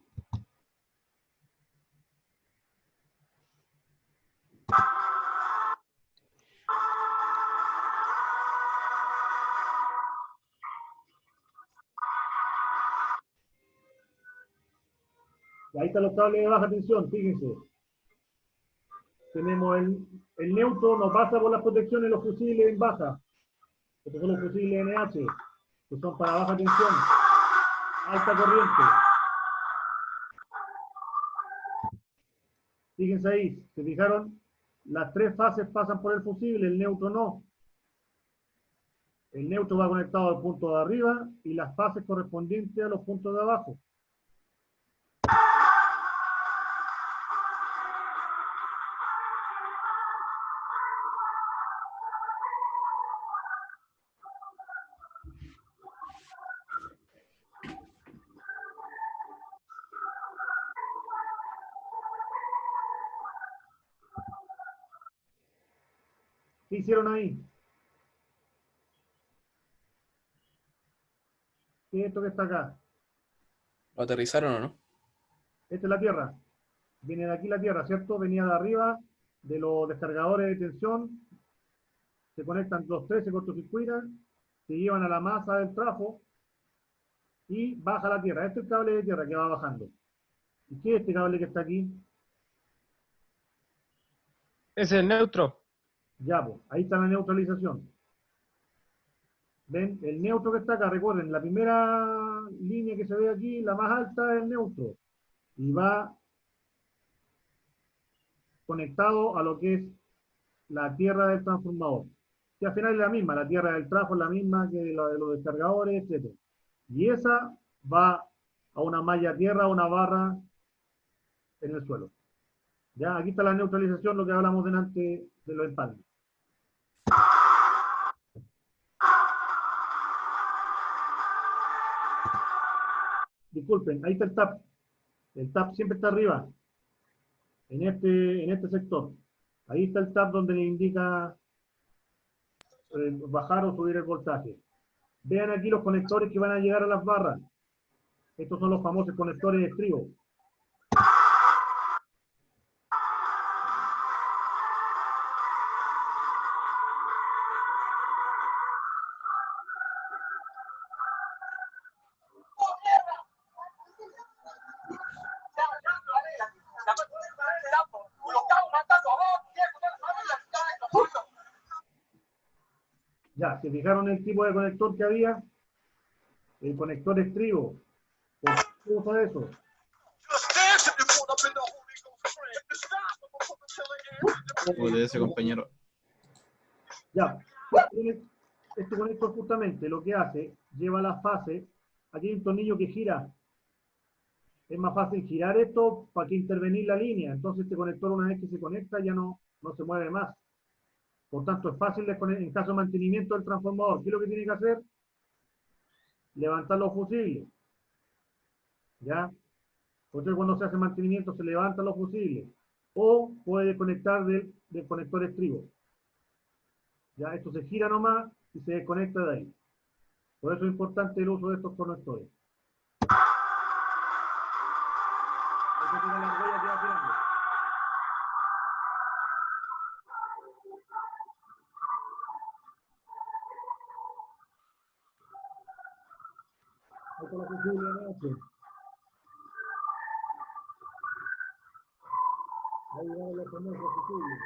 Y ahí están los cables de baja tensión, fíjense. Tenemos el neutro, no pasa por las protecciones de los fusibles en baja. Estos son los fusibles NH, que son para baja tensión, alta corriente. Fíjense ahí, ¿se fijaron? Las 3 fases pasan por el fusible, el neutro no. El neutro va conectado al punto de arriba y las fases correspondientes a los puntos de abajo. ¿Qué hicieron ahí? ¿Qué es esto que está acá? ¿Lo aterrizaron o no? Esta es la Tierra. Viene de aquí la Tierra, ¿cierto? Venía de arriba, de los descargadores de tensión. Se conectan los 3, se cortocircuitan, se llevan a la masa del trafo y baja a la Tierra. Este es el cable de tierra que va bajando. ¿Y qué es este cable que está aquí? Es el neutro. Ya, pues, ahí está la neutralización. ¿Ven? El neutro que está acá, recuerden, la primera línea que se ve aquí, la más alta es el neutro. Y va conectado a lo que es la tierra del transformador. Que al final es la misma, la tierra del trafo es la misma que la de los descargadores, etc. Y esa va a una malla tierra, a una barra en el suelo. Ya, aquí está la neutralización, lo que hablamos delante de los empalmes. Disculpen, ahí está el TAP. El TAP siempre está arriba, en este sector. Ahí está el TAP donde le indica bajar o subir el voltaje. Vean aquí los conectores que van a llegar a las barras. Estos son los famosos conectores de estribo. Ya, ¿se fijaron el tipo de conector que había? El conector estribo. ¿Por qué usa eso? Como de ese compañero. Ya, este conector justamente lo que hace, lleva la fase, aquí hay un tornillo que gira, es más fácil girar esto para que intervenir la línea, entonces este conector una vez que se conecta ya no se mueve más. Por tanto, es fácil en caso de mantenimiento del transformador. ¿Qué es lo que tiene que hacer? Levantar los fusibles. ¿Ya? Entonces, cuando se hace mantenimiento, se levantan los fusibles. O puede conectar del conector estribo. ¿Ya? Esto se gira nomás y se desconecta de ahí. Por eso es importante el uso de estos conectores. Esa tiene la huella que va girando. Ahí está la fusible NH. Ahí van los famosos fusibles.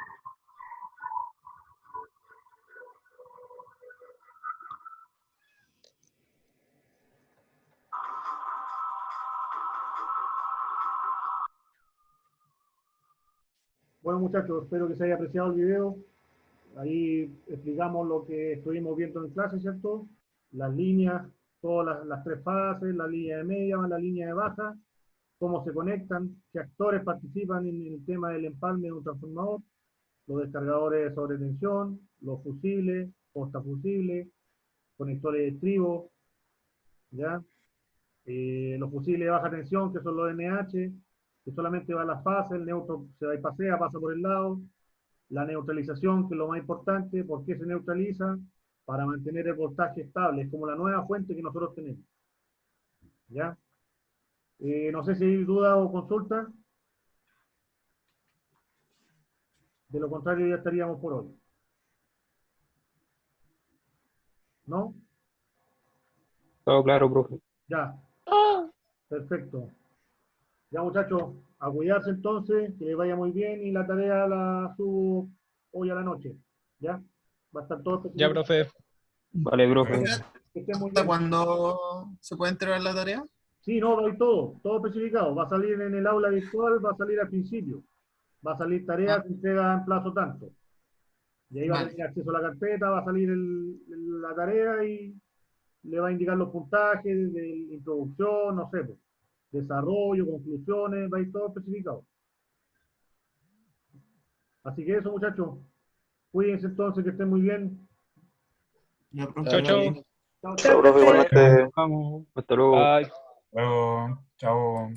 Bueno, muchachos, espero que se haya apreciado el video. Ahí explicamos lo que estuvimos viendo en clase, ¿cierto? Las líneas, todas las tres fases, la línea de media, la línea de baja, cómo se conectan, qué actores participan en el tema del empalme de un transformador, los descargadores de sobretensión, los fusibles, portafusibles, conectores de estribo, ¿ya? Los fusibles de baja tensión, que son los NH, que solamente va a la fase, el neutro se va y pasea, pasa por el lado. La neutralización, que es lo más importante. ¿Por qué se neutraliza? Para mantener el voltaje estable. Es como la nueva fuente que nosotros tenemos. ¿Ya? No sé si hay duda o consulta. De lo contrario, ya estaríamos por hoy. ¿No? Todo claro, profe. Ya. Perfecto. Ya, muchachos, a cuidarse entonces, que les vaya muy bien y la tarea la subo hoy a la noche. ¿Ya? Va a estar todo. Ya, profe. Vale, profe. Que estén muy ¿Hasta bien. cuándo se puede entregar la tarea? Sí, no, hay todo especificado. Va a salir en el aula virtual, va a salir al principio. Va a salir tarea, se entrega en plazo tanto. Y ahí va a tener acceso a la carpeta, va a salir la tarea y le va a indicar los puntajes de introducción, no sé, pues, desarrollo, conclusiones, va a ir todo especificado. Así que eso, muchachos. Cuídense entonces, que estén muy bien. Chau, chau. Chao, Chao, profe, igualmente. Vamos. Hasta luego. Luego, chao.